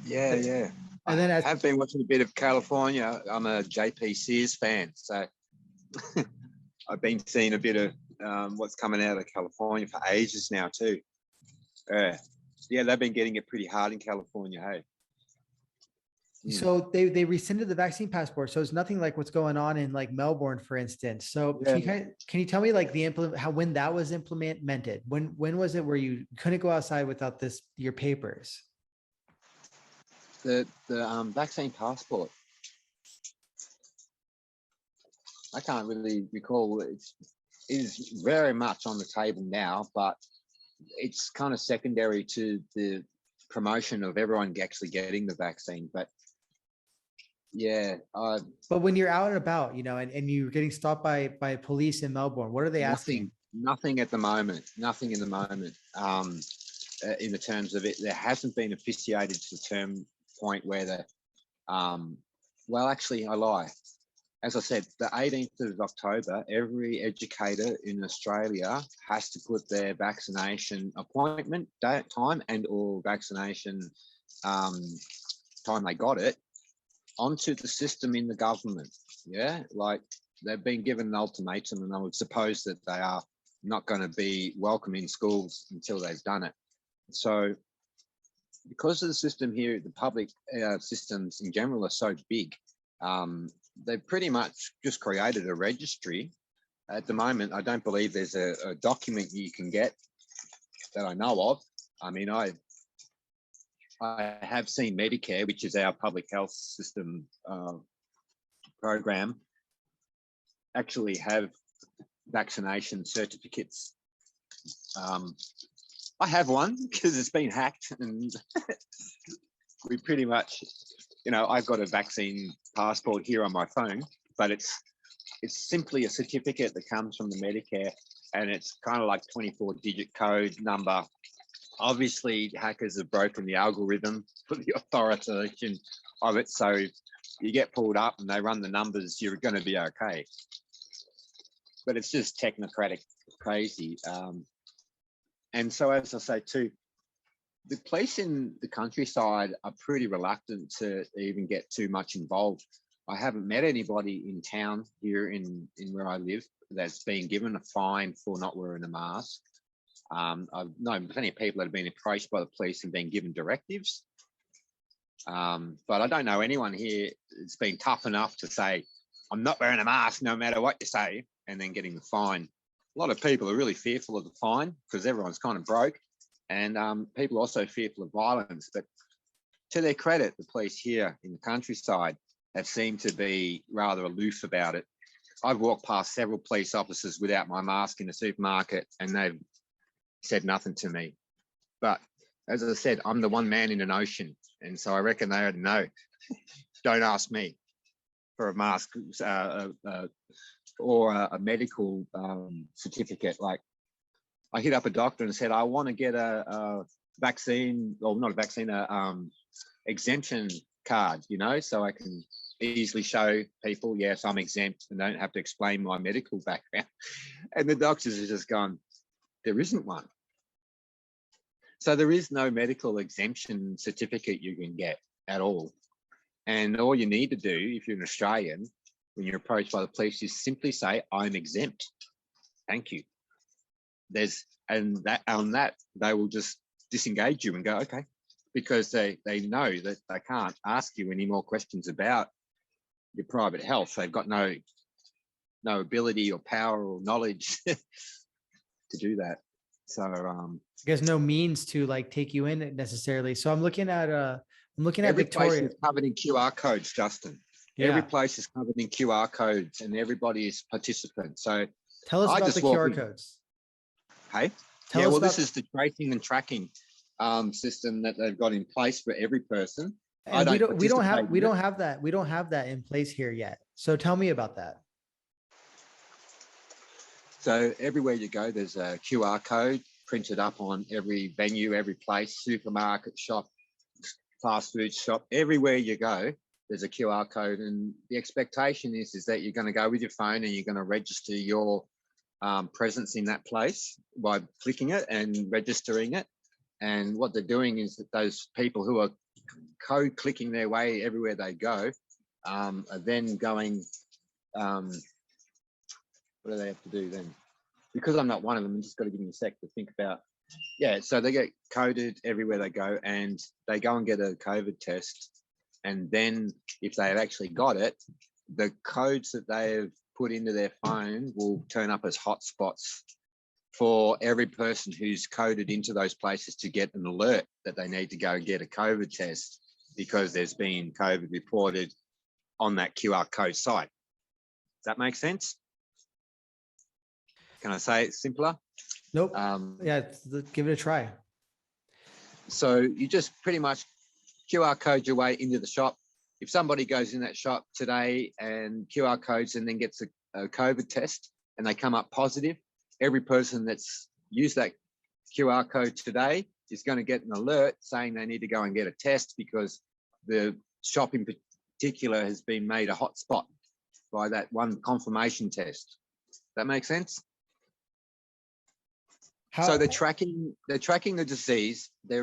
yeah. And then I have been watching a bit of California. I'm a JP Sears fan, so I've been seeing a bit of what's coming out of California for ages now too. Yeah, they've been getting it pretty hard in California, hey. So they rescinded the vaccine passport. So it's nothing like what's going on in like Melbourne, for instance. So yeah. Can you tell me like when that was implemented? When was it where you couldn't go outside without your papers? The vaccine passport, I can't really recall. It is very much on the table now, but it's kind of secondary to the promotion of everyone actually getting the vaccine. But yeah. But when you're out and about, you know, and you're getting stopped by police in Melbourne, what are they asking? Nothing at the moment. Nothing in the moment. In the terms of it, there hasn't been officiated to the term point where the well, actually I lie. As I said, the 18th of October, every educator in Australia has to put their vaccination appointment date, time and or vaccination time they got it onto the system in the government. Yeah, like they've been given an ultimatum, and I would suppose that they are not going to be welcome in schools until they've done it. So because of the system here, the public systems in general are so big, they've pretty much just created a registry. At the moment, I don't believe there's a document you can get that I know of. I mean, I have seen Medicare, which is our public health system program, actually have vaccination certificates. I have one because it's been hacked, and we pretty much, you know, I've got a vaccine passport here on my phone, but it's simply a certificate that comes from the Medicare, and it's kind of like 24-digit code number. Obviously, hackers have broken the algorithm for the authorization of it, so you get pulled up and they run the numbers, you're going to be okay. But it's just technocratic crazy. And so, as I say too, the police in the countryside are pretty reluctant to even get too much involved. I haven't met anybody in town here in where I live that's been given a fine for not wearing a mask. I've known plenty of people that have been approached by the police and been given directives. But I don't know anyone here that's been tough enough to say, I'm not wearing a mask no matter what you say, and then getting the fine. A lot of people are really fearful of the fine because everyone's kind of broke, and people are also fearful of violence. But to their credit, the police here in the countryside have seemed to be rather aloof about it. I've walked past several police officers without my mask in the supermarket, and they've said nothing to me. But as I said, I'm the one man in an ocean, and so I reckon they already know. Don't ask me for a mask or a medical certificate. Like, I hit up a doctor and said, I want to get a vaccine, or not a vaccine, exemption card, you know, so I can easily show people, yes, I'm exempt and don't have to explain my medical background. And the doctors are just gone, there isn't one. So there is no medical exemption certificate you can get at all. And all you need to do, if you're an Australian, when you're approached by the police, is simply say, I'm exempt. Thank you. On that, they will just disengage you and go, okay, because they know that they can't ask you any more questions about your private health. They've got no ability or power or knowledge to do that. So I guess no means to like take you in necessarily. So I'm looking at every Victoria. place is covered in QR codes, Justin. Yeah. Every place is covered in QR codes, and everybody is participant. So tell us about the QR codes. Hey, yeah. Well, this is the tracing and tracking system that they've got in place for every person. And we don't have that in place here yet. So tell me about that. So everywhere you go, there's a QR code printed up on every venue, every place, supermarket, shop, fast food shop. Everywhere you go, there's a QR code, and the expectation is that you're going to go with your phone and you're going to register your presence in that place by clicking it and registering it. And what they're doing is that those people who are code clicking their way everywhere they go are then going, what do they have to do then? Because I'm not one of them, I'm just got to give me a sec to think about. Yeah, so they get coded everywhere they go, and they go and get a COVID test. And then if they have actually got it, the codes that they have put into their phone will turn up as hotspots for every person who's coded into those places to get an alert that they need to go get a COVID test because there's been COVID reported on that QR code site. Does that make sense? Can I say it simpler? Nope. Yeah, give it a try. So you just pretty much QR code your way into the shop. If somebody goes in that shop today and QR codes and then gets a COVID test and they come up positive, every person that's used that QR code today is going to get an alert saying they need to go and get a test because the shop in particular has been made a hotspot by that one confirmation test. Does that make sense? So they're tracking the disease. They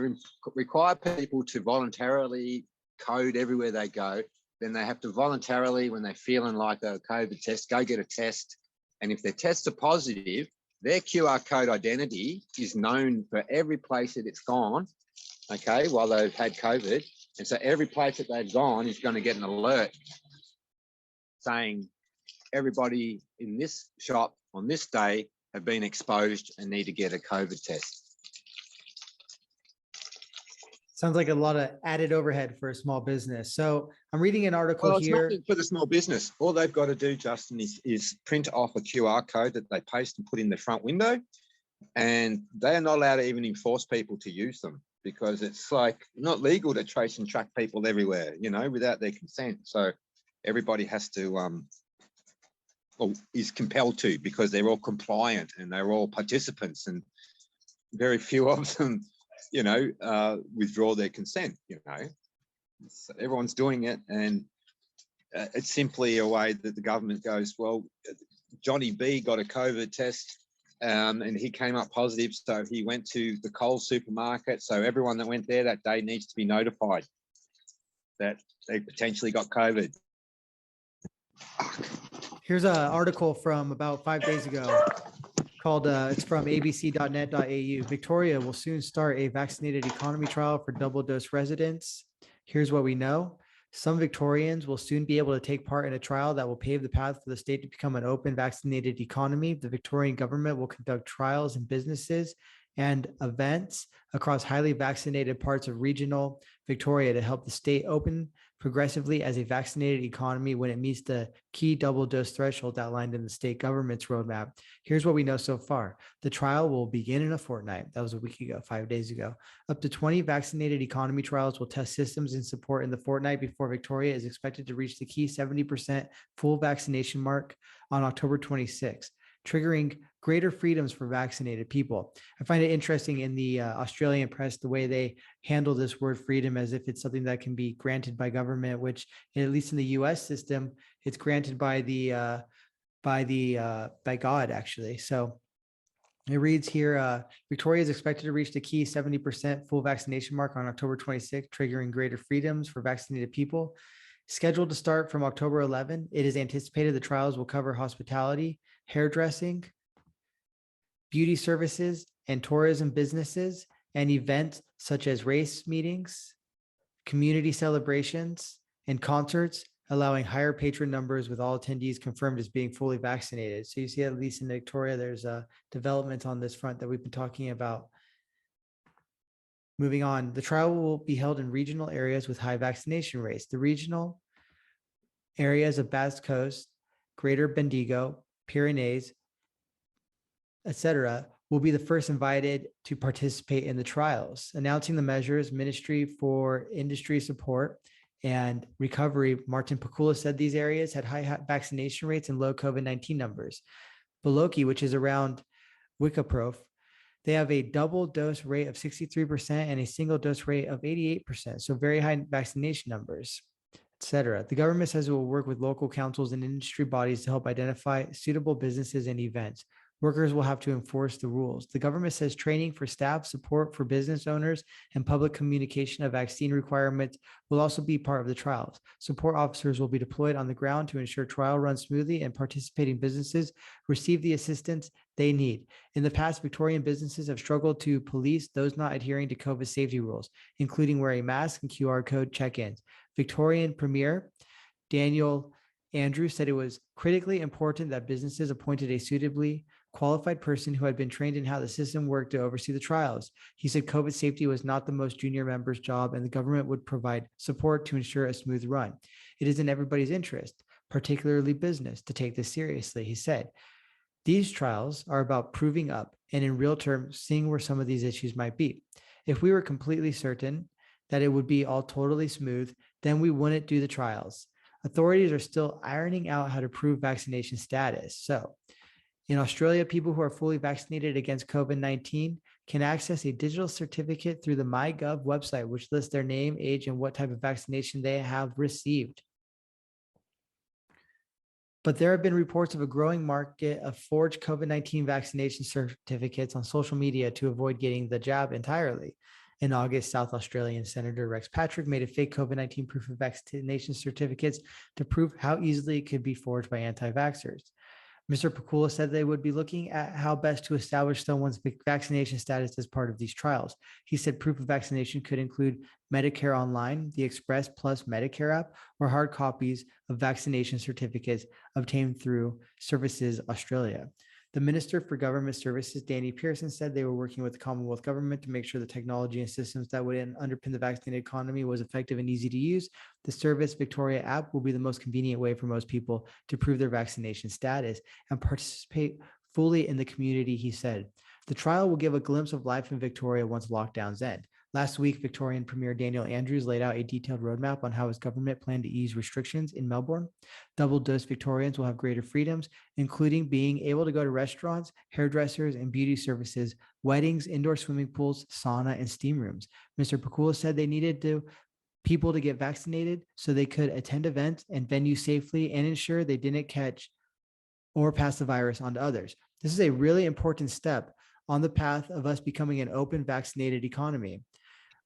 require people to voluntarily code everywhere they go. Then they have to voluntarily, when they're feeling like a COVID test, go get a test. And if their tests are positive, their QR code identity is known for every place that it's gone, okay, while they've had COVID. And so every place that they've gone is going to get an alert saying everybody in this shop on this day have been exposed and need to get a COVID test. Sounds like a lot of added overhead for a small business. So I'm reading an article Well, it's here. nothing for the small business. All they've got to do, Justin, is print off a QR code that they paste and put in the front window, and they are not allowed to even enforce people to use them, because it's like not legal to trace and track people everywhere, you know, without their consent. So everybody has to, or is compelled to, because they're all compliant and they're all participants, and very few of them, you know, withdraw their consent, you know. So everyone's doing it, and it's simply a way that the government goes, well, Johnny B got a COVID test, and he came up positive, so he went to the Coles supermarket. So everyone that went there that day needs to be notified that they potentially got COVID. Here's an article from about 5 days ago called, it's from abc.net.au. Victoria will soon start a vaccinated economy trial for double dose residents. Here's what we know. Some Victorians will soon be able to take part in a trial that will pave the path for the state to become an open vaccinated economy. The Victorian government will conduct trials in businesses and events across highly vaccinated parts of regional Victoria to help the state open progressively as a vaccinated economy when it meets the key double dose threshold outlined in the state government's roadmap. Here's what we know so far. The trial will begin in a fortnight. That was a week ago, 5 days ago. Up to 20 vaccinated economy trials will test systems and support in the fortnight before Victoria is expected to reach the key 70% full vaccination mark on October 26th, triggering greater freedoms for vaccinated people. I find it interesting in the Australian press, the way they handle this word freedom as if it's something that can be granted by government, which at least in the US system, it's granted by God, actually. So it reads here, Victoria is expected to reach the key 70% full vaccination mark on October 26th, triggering greater freedoms for vaccinated people. Scheduled to start from October 11, it is anticipated the trials will cover hospitality, hairdressing, beauty services, and tourism businesses, and events such as race meetings, community celebrations, and concerts, allowing higher patron numbers with all attendees confirmed as being fully vaccinated. So you see, at least in Victoria, there's a development on this front that we've been talking about. Moving on, the trial will be held in regional areas with high vaccination rates. The regional areas of Basque Coast, Greater Bendigo, Pyrenees, etc., will be the first invited to participate in the trials. Announcing the measures, Ministry for Industry Support and Recovery, Martin Pakula, said these areas had high vaccination rates and low COVID-19 numbers. Boloki, which is around Wickaprof, they have a double dose rate of 63% and a single dose rate of 88%. So very high vaccination numbers, etc. The government says it will work with local councils and industry bodies to help identify suitable businesses and events. Workers will have to enforce the rules. The government says training for staff, support for business owners, and public communication of vaccine requirements will also be part of the trials. Support officers will be deployed on the ground to ensure trial runs smoothly and participating businesses receive the assistance they need. In the past, Victorian businesses have struggled to police those not adhering to COVID safety rules, including wearing masks and QR code check-ins. Victorian Premier Daniel Andrews said it was critically important that businesses appointed a suitably qualified person who had been trained in how the system worked to oversee the trials. He said COVID safety was not the most junior member's job, and the government would provide support to ensure a smooth run. It is in everybody's interest, particularly business, to take this seriously, he said. These trials are about proving up and in real terms, seeing where some of these issues might be. If we were completely certain that it would be all totally smooth, then we wouldn't do the trials. Authorities are still ironing out how to prove vaccination status. So in Australia, people who are fully vaccinated against COVID-19 can access a digital certificate through the MyGov website, which lists their name, age, and what type of vaccination they have received. But there have been reports of a growing market of forged COVID-19 vaccination certificates on social media to avoid getting the jab entirely. In August, South Australian Senator Rex Patrick made a fake COVID-19 proof of vaccination certificates to prove how easily it could be forged by anti-vaxxers. Mr. Pakula said they would be looking at how best to establish someone's vaccination status as part of these trials. He said proof of vaccination could include Medicare Online, the Express Plus Medicare app, or hard copies of vaccination certificates obtained through Services Australia. The Minister for Government Services, Danny Pearson, said they were working with the Commonwealth government to make sure the technology and systems that would underpin the vaccinated economy was effective and easy to use. The Service Victoria app will be the most convenient way for most people to prove their vaccination status and participate fully in the community, he said. The trial will give a glimpse of life in Victoria once lockdowns end. Last week, Victorian Premier Daniel Andrews laid out a detailed roadmap on how his government planned to ease restrictions in Melbourne. Double-dose Victorians will have greater freedoms, including being able to go to restaurants, hairdressers, and beauty services, weddings, indoor swimming pools, sauna, and steam rooms. Mr. Pakula said they needed people to get vaccinated so they could attend events and venues safely and ensure they didn't catch or pass the virus on to others. This is a really important step on the path of us becoming an open, vaccinated economy.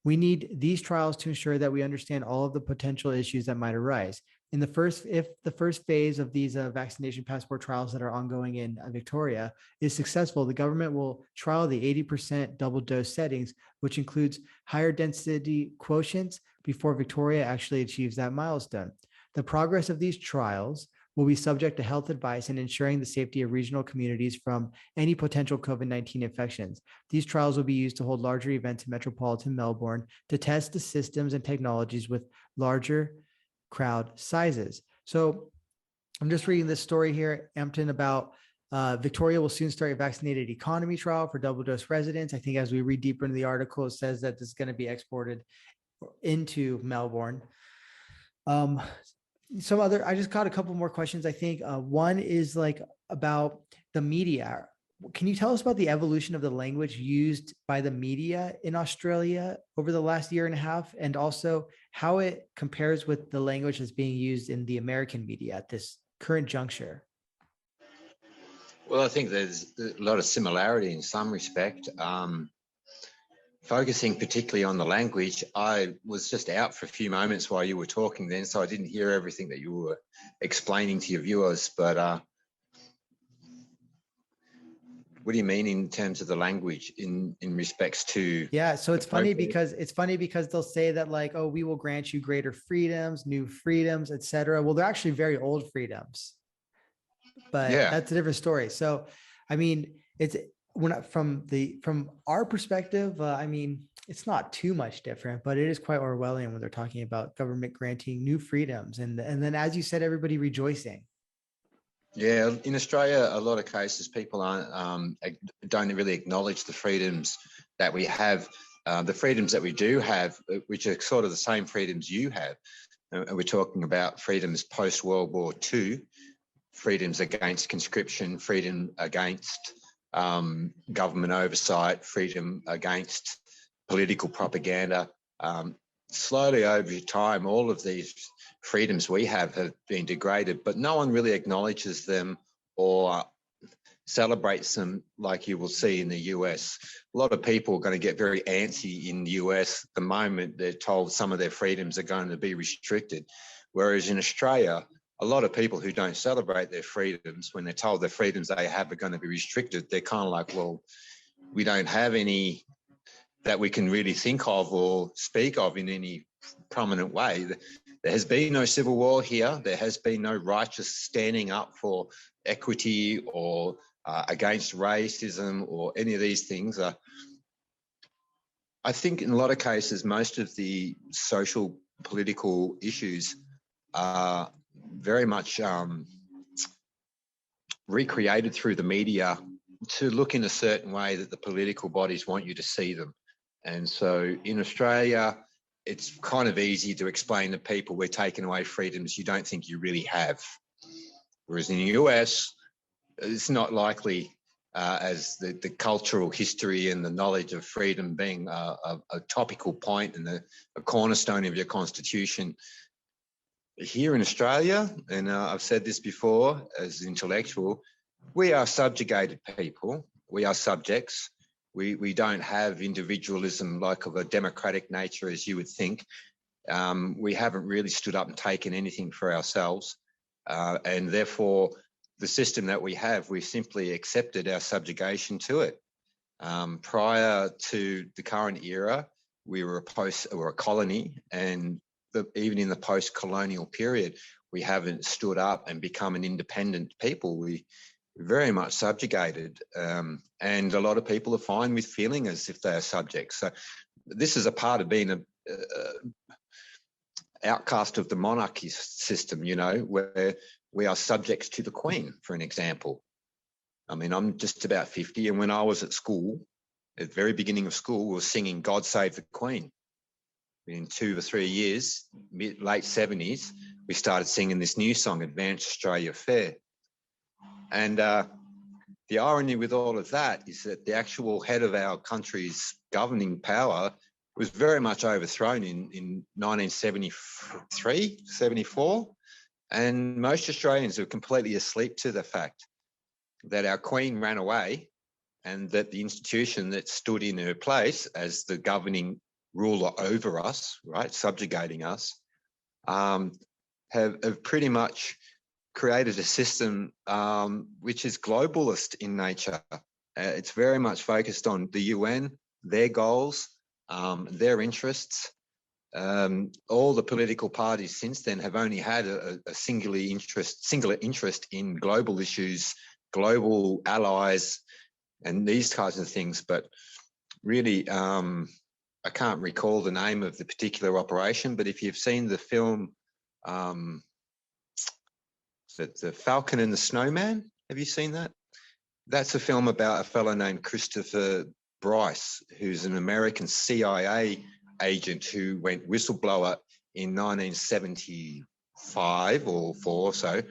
We need these trials to ensure that we understand all of the potential issues that might arise. If the first phase of these vaccination passport trials that are ongoing in Victoria is successful, the government will trial the 80% double dose settings, which includes higher density quotients before Victoria actually achieves that milestone. The progress of these trials will be subject to health advice and ensuring the safety of regional communities from any potential COVID-19 infections. These trials will be used to hold larger events in metropolitan Melbourne to test the systems and technologies with larger crowd sizes. So I'm just reading this story here, Ampton, about Victoria will soon start a vaccinated economy trial for double dose residents. I think as we read deeper into the article, it says that this is going to be exported into Melbourne. I just got a couple more questions. I think one is like about the media. Can you tell us about the evolution of the language used by the media in Australia over the last year and a half, and also how it compares with the language that's being used in the American media at this current juncture? Well, I think there's a lot of similarity in some respect. Focusing particularly on the language, I was just out for a few moments while you were talking then, so I didn't hear everything that you were explaining to your viewers. But what do you mean in terms of the language in respects to? Yeah, so it's funny because they'll say that like, oh, we will grant you greater freedoms, new freedoms, etc. Well, they're actually very old freedoms, but Yeah. that's a different story. So, I mean, from our perspective, I mean, it's not too much different, but it is quite Orwellian when they're talking about government granting new freedoms, and then, as you said, everybody rejoicing. Yeah, in Australia, a lot of cases people don't really acknowledge the freedoms that we have, the freedoms that we do have, which are sort of the same freedoms you have. And we're talking about freedoms post World War II, freedoms against conscription, freedom against government oversight, freedom against political propaganda. Slowly over time, all of these freedoms we have been degraded, but no one really acknowledges them or celebrates them like you will see in the US. A lot of people are going to get very antsy in the US the moment they're told some of their freedoms are going to be restricted. Whereas in Australia, a lot of people who don't celebrate their freedoms, when they're told the freedoms they have are going to be restricted, they're kind of like, well, we don't have any that we can really think of or speak of in any prominent way. There has been no civil war here. There has been no righteous standing up for equity or against racism or any of these things. I think in a lot of cases, most of the social political issues are very much recreated through the media to look in a certain way that the political bodies want you to see them. And so in Australia, it's kind of easy to explain to people we're taking away freedoms you don't think you really have. Whereas in the US, it's not likely as the cultural history and the knowledge of freedom being a topical point and a cornerstone of your constitution. Here in Australia, and I've said this before as intellectual, we are subjugated people. We are subjects. We don't have individualism like of a democratic nature as you would think. We haven't really stood up and taken anything for ourselves. And therefore, the system that we have, we simply accepted our subjugation to it. Prior to the current era, we were a colony, and even in the post-colonial period, we haven't stood up and become an independent people. We very much subjugated, and a lot of people are fine with feeling as if they are subjects. So this is a part of being a outcast of the monarchy system, you know, where we are subjects to the Queen, for an example. I mean, I'm just about 50, and when I was at school, at the very beginning of school, we were singing God Save the Queen. In 2 or 3 years, late 70s, we started singing this new song, Advance Australia Fair. And the irony with all of that is that the actual head of our country's governing power was very much overthrown in 1973, 74. And most Australians are completely asleep to the fact that our Queen ran away, and that the institution that stood in her place as the governing ruler over us, right, subjugating us, have pretty much created a system which is globalist in nature. It's very much focused on the UN, their goals, their interests. All the political parties since then have only had a singular interest in global issues, global allies, and these kinds of things. But really, I can't recall the name of the particular operation, but if you've seen the film, The Falcon and the Snowman, have you seen that? That's a film about a fellow named Christopher Bryce, who's an American CIA agent who went whistleblower in 1975 or 4 or so,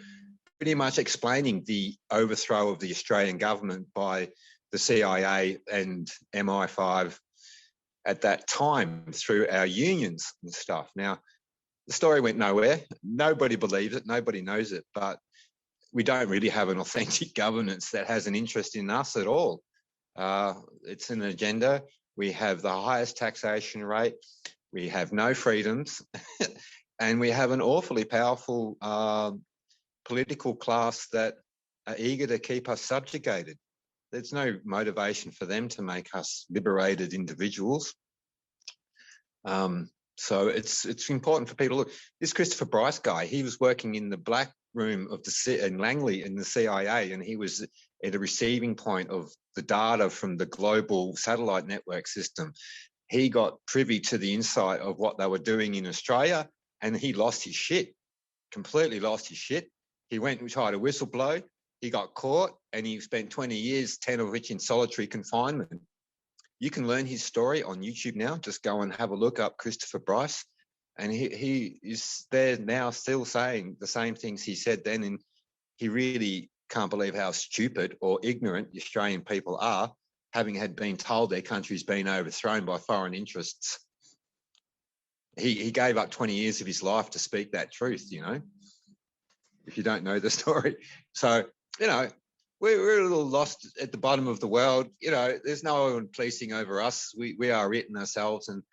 pretty much explaining the overthrow of the Australian government by the CIA and MI5 at that time through our unions and stuff. Now, the story went nowhere. Nobody believes it. Nobody knows it. But we don't really have an authentic governance that has an interest in us at all. It's an agenda. We have the highest taxation rate. We have no freedoms. And we have an awfully powerful political class that are eager to keep us subjugated. There's no motivation for them to make us liberated individuals. So it's important for people. Look, this Christopher Bryce guy, he was working in the black room of in Langley in the CIA, and he was at a receiving point of the data from the global satellite network system. He got privy to the insight of what they were doing in Australia, and he lost his shit, completely lost his shit. He went and tried to whistleblow. He got caught, and he spent 20 years, 10 of which in solitary confinement. You can learn his story on YouTube now. Just go and have a look up Christopher Bryce. And he is there now still saying the same things he said then. And he really can't believe how stupid or ignorant the Australian people are, having had been told their country's been overthrown by foreign interests. He gave up 20 years of his life to speak that truth, you know, if you don't know the story. So, you know, we're a little lost at the bottom of the world. You know, there's no one policing over us. We are it in ourselves. And,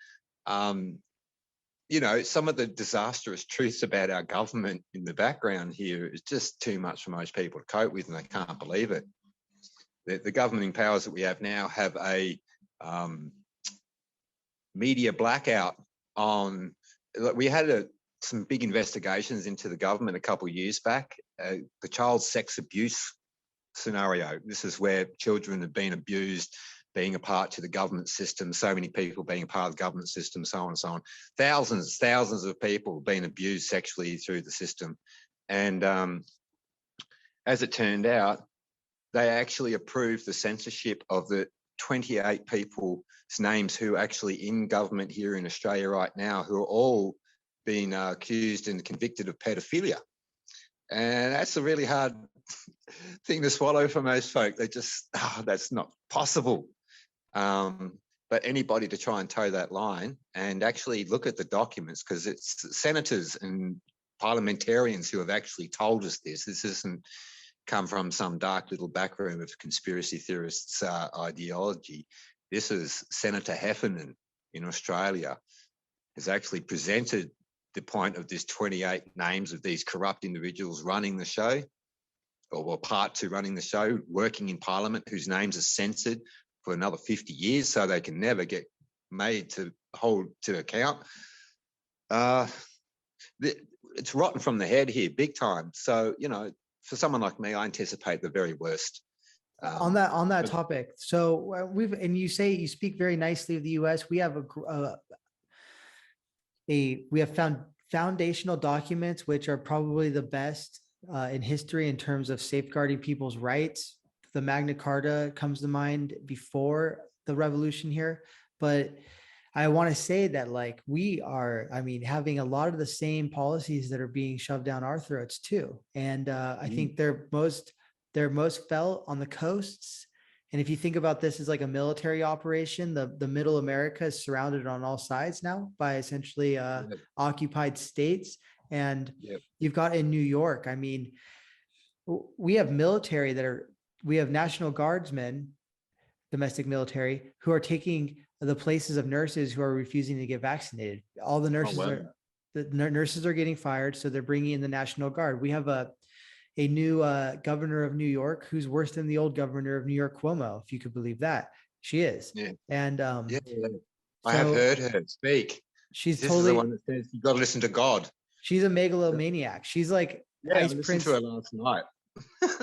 you know, some of the disastrous truths about our government in the background here is just too much for most people to cope with, and they can't believe it. The governing powers that we have now have a media blackout on. We had some big investigations into the government a couple of years back. The child sex abuse scenario. This is where children have been abused, being a part to the government system, so many people being a part of the government system, so on and so on. Thousands of people being abused sexually through the system. And as it turned out, they actually approved the censorship of the 28 people's names who are actually in government here in Australia right now, who are all being accused and convicted of pedophilia. And that's a really hard thing to swallow for most folk. They just, that's not possible. But anybody to try and toe that line and actually look at the documents, because it's senators and parliamentarians who have actually told us this. This isn't come from some dark little backroom of conspiracy theorists' ideology. This is Senator Heffernan in Australia has actually presented the point of this 28 names of these corrupt individuals running the show, or part to running the show, working in Parliament, whose names are censored for another 50 years, so they can never get made to hold to account. It's rotten from the head here, big time. So, you know, for someone like me, I anticipate the very worst. On that topic, so you speak very nicely of the U.S. We have we have found foundational documents which are probably the best in history in terms of safeguarding people's rights. The Magna Carta comes to mind before the revolution here, but I want to say that like we are, I mean, having a lot of the same policies that are being shoved down our throats too. And I think they're most felt on the coasts. And if you think about this as like a military operation, the middle America is surrounded on all sides now by essentially occupied states. And you've got in New York, I mean, we have military we have National Guardsmen, domestic military, who are taking the places of nurses who are refusing to get vaccinated. All the nurses are getting fired, so they're bringing in the National Guard. We have a new governor of New York who's worse than the old governor of New York, Cuomo, if you could believe that. She is. Yeah. And I have heard her speak. She's this totally is the one that says you got to listen to God. She's a megalomaniac. She's like I listened to her last night.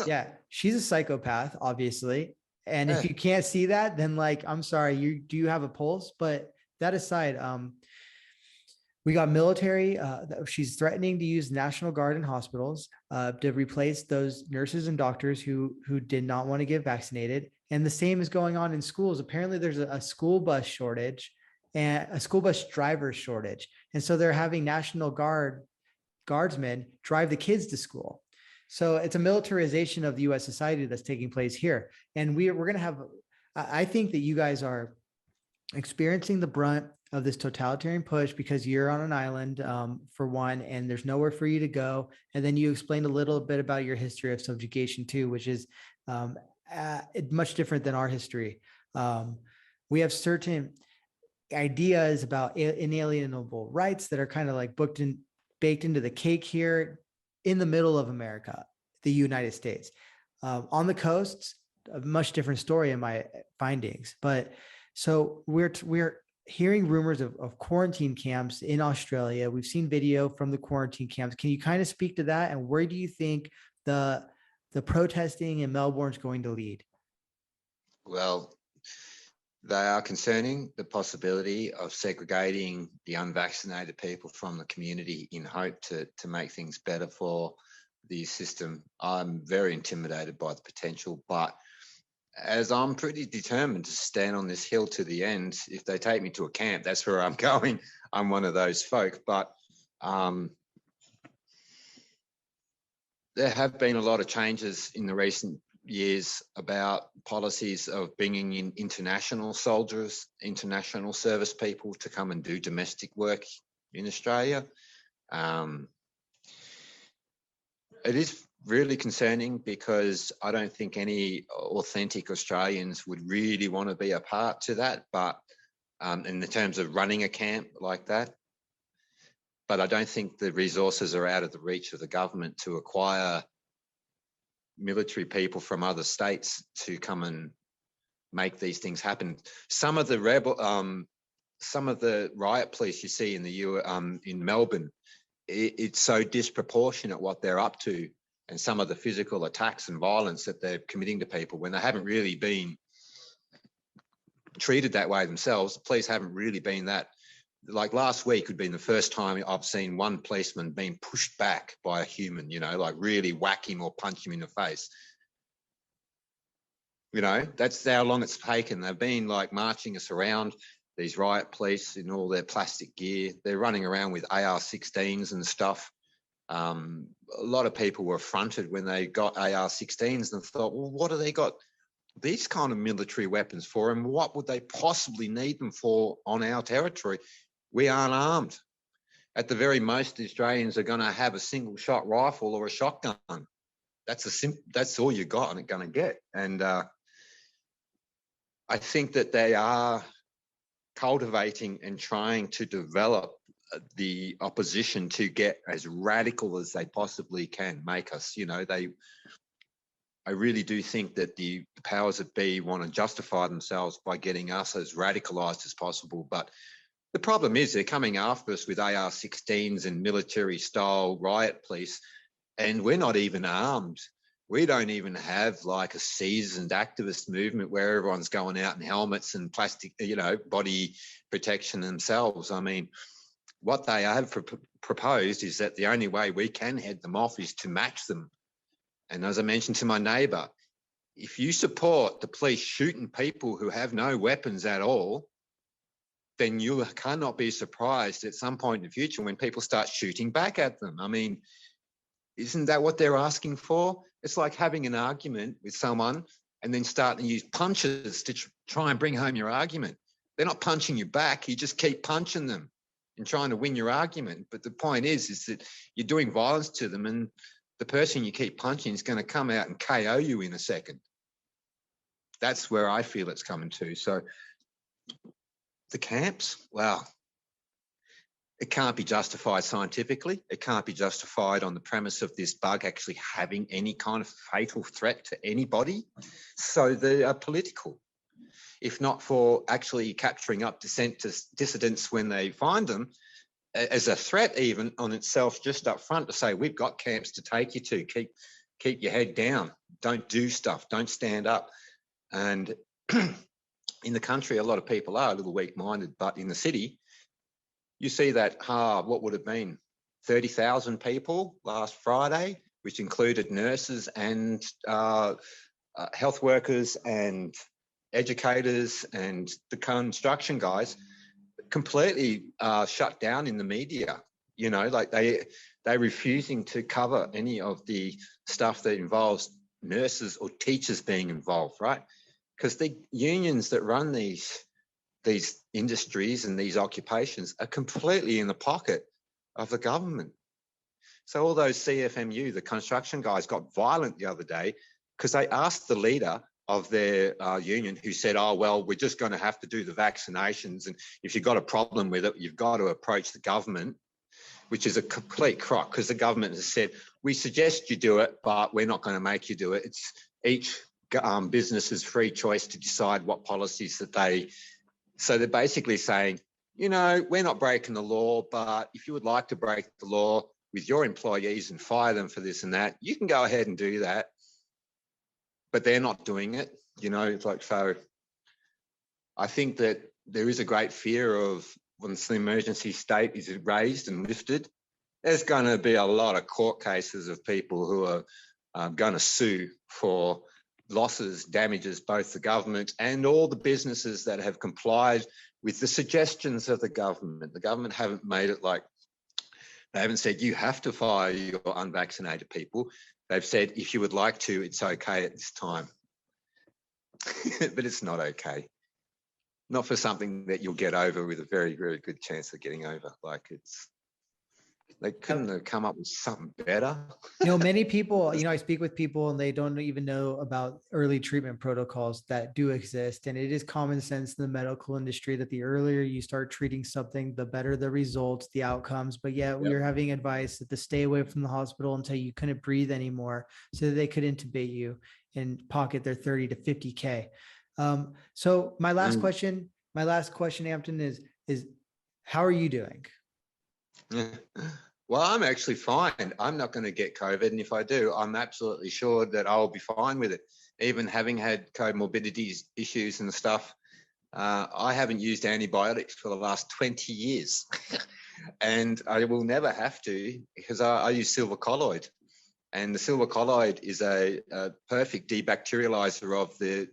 Yeah, she's a psychopath, obviously. And if you can't see that, then like, I'm sorry, you have a pulse. But that aside, we got military. She's threatening to use National Guard in hospitals to replace those nurses and doctors who did not want to get vaccinated. And the same is going on in schools. Apparently, there's a school bus shortage and a school bus driver shortage. And so they're having National Guardsmen drive the kids to school. So it's a militarization of the U.S. society that's taking place here. And we're going to have, I think that you guys are experiencing the brunt of this totalitarian push because you're on an island for one, and there's nowhere for you to go. And then you explained a little bit about your history of subjugation too, which is much different than our history. We have certain ideas about inalienable rights that are kind of like baked into the cake here in the middle of America, the United States. On the coasts, a much different story in my findings. But so we're hearing rumors of quarantine camps in Australia. We've seen video from the quarantine camps. Can you kind of speak to that? And where do you think the protesting in Melbourne is going to lead? Well, they are concerning, the possibility of segregating the unvaccinated people from the community in hope to make things better for the system. I'm very intimidated by the potential, but as I'm pretty determined to stand on this hill to the end, if they take me to a camp, that's where I'm going. I'm one of those folk. But there have been a lot of changes in the recent years about policies of bringing in international soldiers, international service people to come and do domestic work in Australia. It is really concerning because I don't think any authentic Australians would really want to be a part to that, but in the terms of running a camp like that. But I don't think the resources are out of the reach of the government to acquire military people from other states to come and make these things happen. Some of the riot police you see in Melbourne, it's so disproportionate what they're up to, and some of the physical attacks and violence that they're committing to people when they haven't really been treated that way themselves. The police haven't really been that. Like last week would been the first time I've seen one policeman being pushed back by a human, like really whack him or punch him in the face. That's how long it's taken. They've been like marching us around, these riot police in all their plastic gear. They're running around with AR-16s and stuff. A lot of people were affronted when they got AR-16s and thought, well, what have they got these kind of military weapons for, and what would they possibly need them for on our territory? We aren't armed. At the very most, the Australians are going to have a single shot rifle or a shotgun. That's all you got and going to get. And I think that they are cultivating and trying to develop the opposition to get as radical as they possibly can make us. I really do think that the powers that be want to justify themselves by getting us as radicalized as possible. But the problem is they're coming after us with AR-16s and military-style riot police, and we're not even armed. We don't even have like a seasoned activist movement where everyone's going out in helmets and plastic, body protection themselves. I mean, what they have proposed is that the only way we can head them off is to match them. And as I mentioned to my neighbour, if you support the police shooting people who have no weapons at all, then you cannot be surprised at some point in the future when people start shooting back at them. I mean, isn't that what they're asking for? It's like having an argument with someone and then starting to use punches to try and bring home your argument. They're not punching you back. You just keep punching them and trying to win your argument. But the point is that you're doing violence to them, and the person you keep punching is going to come out and KO you in a second. That's where I feel it's coming to. So the camps, well, it can't be justified scientifically. It can't be justified on the premise of this bug actually having any kind of fatal threat to anybody. So they are political, if not for actually capturing up dissidents when they find them, as a threat even on itself, just up front to say, we've got camps to take you to, keep your head down, don't do stuff, don't stand up. And in the country, a lot of people are a little weak-minded, but in the city, you see that, what would have been 30,000 people last Friday, which included nurses and health workers and educators and the construction guys, completely shut down in the media. Like they're refusing to cover any of the stuff that involves nurses or teachers being involved, right? Because the unions that run these industries and these occupations are completely in the pocket of the government. So all those CFMU, the construction guys, got violent the other day because they asked the leader of their union, who said, oh, well, we're just going to have to do the vaccinations, and if you've got a problem with it, you've got to approach the government, which is a complete crock, because the government has said, we suggest you do it, but we're not going to make you do it. It's each business's free choice to decide what policies that they... So they're basically saying, we're not breaking the law, but if you would like to break the law with your employees and fire them for this and that, you can go ahead and do that. But they're not doing it, it's like, so I think that there is a great fear of once the emergency state is raised and lifted, there's going to be a lot of court cases of people who are going to sue for losses, damages, both the government and all the businesses that have complied with the suggestions of the government. The government haven't made it like, they haven't said you have to fire your unvaccinated people. They've said, if you would like to, it's okay at this time. But it's not okay. Not for something that you'll get over with a very, very good chance of getting over. Like they couldn't have come up with something better. Many people, I speak with people and they don't even know about early treatment protocols that do exist. And it is common sense in the medical industry that the earlier you start treating something, the better the results, the outcomes. But yet we are having advice that to stay away from the hospital until you couldn't breathe anymore so that they could intubate you and pocket their 30 to 50K. So my last question, Anton, is how are you doing? Well, I'm actually fine. I'm not going to get COVID. And if I do, I'm absolutely sure that I'll be fine with it. Even having had comorbidities, issues and stuff, I haven't used antibiotics for the last 20 years. And I will never have to, because I use silver colloid. And the silver colloid is a perfect debacterializer of the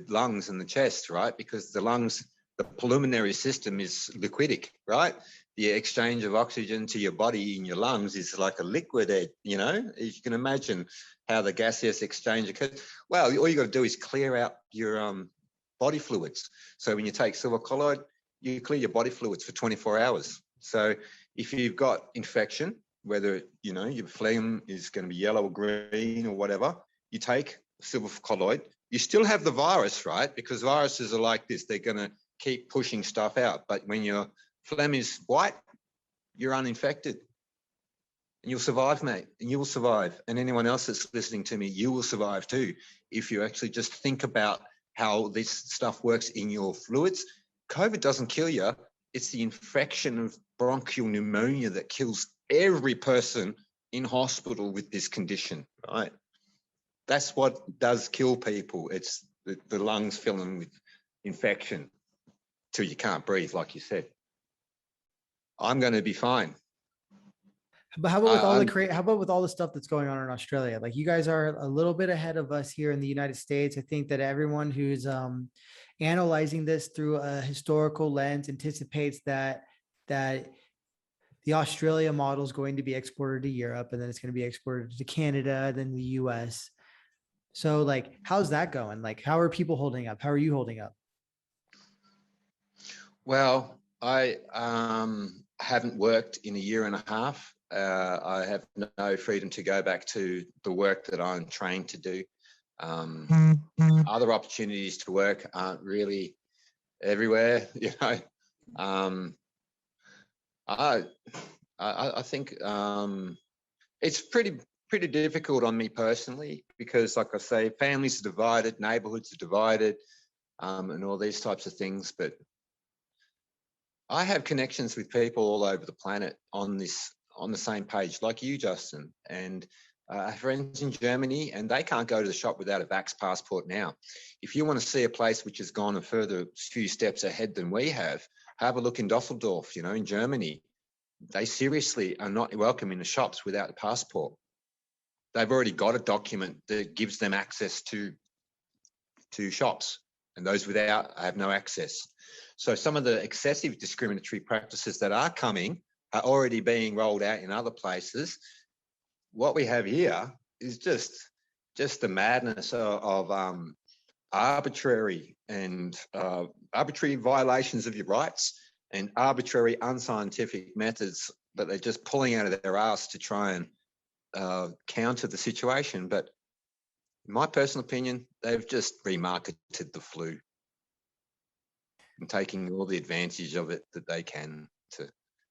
lungs and the chest, right? Because the lungs, the pulmonary system is liquidic, right? The exchange of oxygen to your body in your lungs is like a liquid, you can imagine how the gaseous exchange occurs. Well, all you got to do is clear out your body fluids. So when you take silver colloid, you clear your body fluids for 24 hours. So if you've got infection, whether, your phlegm is going to be yellow or green or whatever, you take silver colloid, you still have the virus, right? Because viruses are like this. They're going to keep pushing stuff out. But when your phlegm is white, you're uninfected. And you'll survive, mate. And you will survive. And anyone else that's listening to me, you will survive too. If you actually just think about how this stuff works in your fluids. COVID doesn't kill you. It's the infection of bronchial pneumonia that kills every person in hospital with this condition, right? That's what does kill people. It's the lungs filling with infection till you can't breathe, like you said. I'm going to be fine. But how about with all how about with all the stuff that's going on in Australia? Like, you guys are a little bit ahead of us here in the United States. I think that everyone who's analyzing this through a historical lens anticipates that the Australia model is going to be exported to Europe, and then it's going to be exported to Canada, then the US. So like, how's that going? Like, how are people holding up? How are you holding up? Well, I haven't worked in a year and a half. I have no freedom to go back to the work that I'm trained to do. Other opportunities to work aren't really everywhere, you know. I think it's pretty difficult on me personally, because, like I say, families are divided, neighborhoods are divided, and all these types of things. But I have connections with people all over the planet on the same page, like you, Justin, and I have friends in Germany, and they can't go to the shop without a vax passport now. If you want to see a place which has gone a further few steps ahead than we have a look in Dusseldorf, you know, in Germany. They seriously are not welcome in the shops without a passport. They've already got a document that gives them access to shops, and those without have no access. So some of the excessive discriminatory practices that are coming are already being rolled out in other places. What we have here is just the madness of arbitrary violations of your rights and arbitrary unscientific methods that they're just pulling out of their ass to try and counter the situation. But in my personal opinion, they've just remarketed the flu and taking all the advantage of it that they can to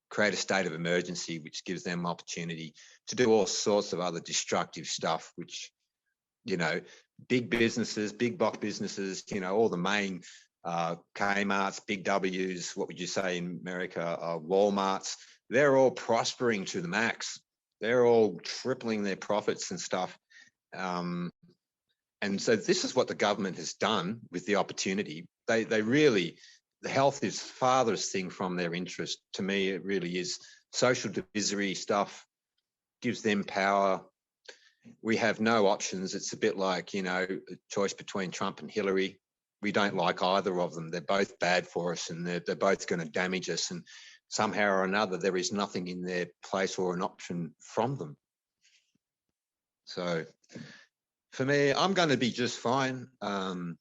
create a state of emergency, which gives them opportunity to do all sorts of other destructive stuff, which, you know, big businesses, big box businesses, you know, all the main Kmart's, Big W's, what would you say in America, Walmart's, they're all prospering to the max. They're all tripling their profits and stuff. And so this is what the government has done with the opportunity. They really, the health is farthest thing from their interest. To me, it really is. Social divisory stuff gives them power. We have no options. It's a bit like, you know, a choice between Trump and Hillary. We don't like either of them. They're both bad for us, and they're both going to damage us. And somehow or another, there is nothing in their place or an option from them. So for me, I'm going to be just fine. I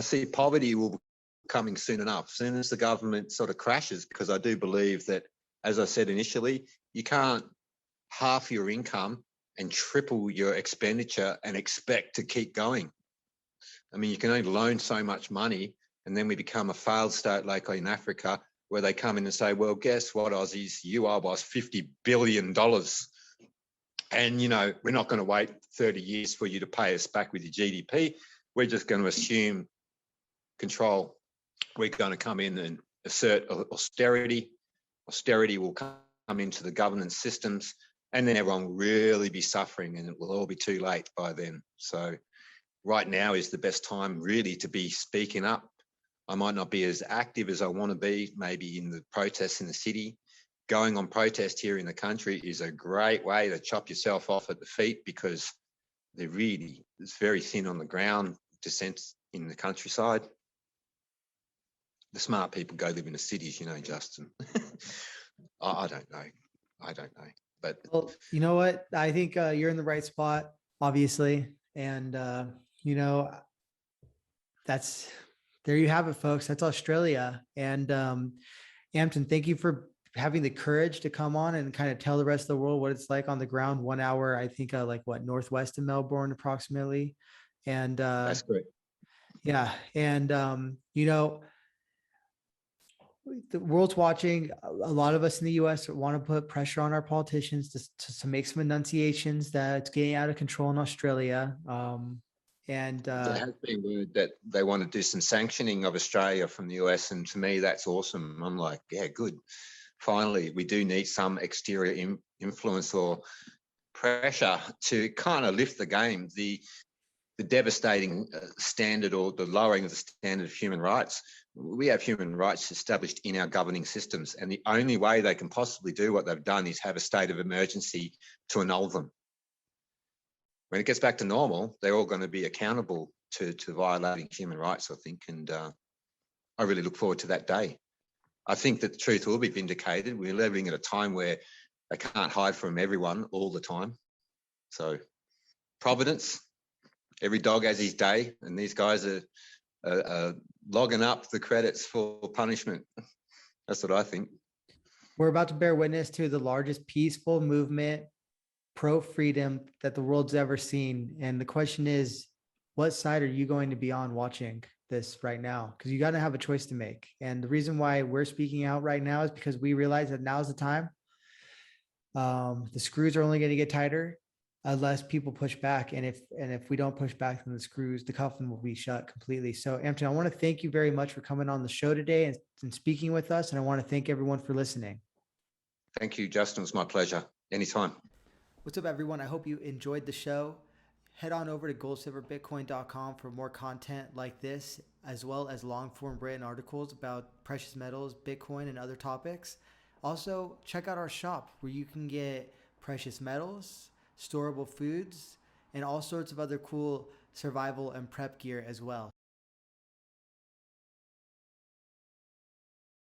see poverty will be coming soon enough, as soon as the government sort of crashes, because I do believe that, as I said initially, you can't half your income and triple your expenditure and expect to keep going. I mean, you can only loan so much money, and then we become a failed state like in Africa, where they come in and say, well, guess what, Aussies, you owe us $50 billion. And, you know, we're not going to wait 30 years for you to pay us back with your GDP. We're just going to assume control. We're going to come in and assert austerity. Austerity will come into the governance systems, and then everyone will really be suffering, and it will all be too late by then. So right now is the best time really to be speaking up. I might not be as active as I want to be, maybe in the protests in the city. Going on protest here in the country is a great way to chop yourself off at the feet, because it's very thin on the ground, dissent in the countryside. The smart people go live in the cities, you know, Justin. I don't know. But well, you know what? I think you're in the right spot, obviously. And, you know, there you have it, folks. That's Australia. And Anton, thank you for having the courage to come on and kind of tell the rest of the world what it's like on the ground. 1 hour, I think, like northwest of Melbourne, approximately. And that's great. yeah. And, you know, the world's watching. A lot of us in the US want to put pressure on our politicians to make some enunciations that it's getting out of control in Australia. There has been word that they want to do some sanctioning of Australia from the US, and to me, that's awesome. I'm like, yeah, good. Finally, we do need some exterior influence or pressure to kind of lift the game. The devastating standard, or the lowering of the standard of human rights. We have human rights established in our governing systems, and the only way they can possibly do what they've done is have a state of emergency to annul them. When it gets back to normal, they're all going to be accountable to violating human rights, I think, and I really look forward to that day. I think that the truth will be vindicated. We're living at a time where they can't hide from everyone all the time. So, providence, every dog has his day, and these guys are logging up the credits for punishment. That's what I think. We're about to bear witness to the largest peaceful movement pro-freedom that the world's ever seen. And the question is, what side are you going to be on watching this right now? Because you got to have a choice to make. And the reason why we're speaking out right now is because we realize that now's the time. The screws are only going to get tighter unless people push back. And if we don't push back, then the coffin will be shut completely. So Anton, I want to thank you very much for coming on the show today and speaking with us. And I want to thank everyone for listening. Thank you, Justin. It was my pleasure. Anytime. What's up, everyone? I hope you enjoyed the show. Head on over to GoldSilverBitcoin.com for more content like this, as well as long-form written articles about precious metals, Bitcoin, and other topics. Also, check out our shop where you can get precious metals, storable foods, and all sorts of other cool survival and prep gear as well.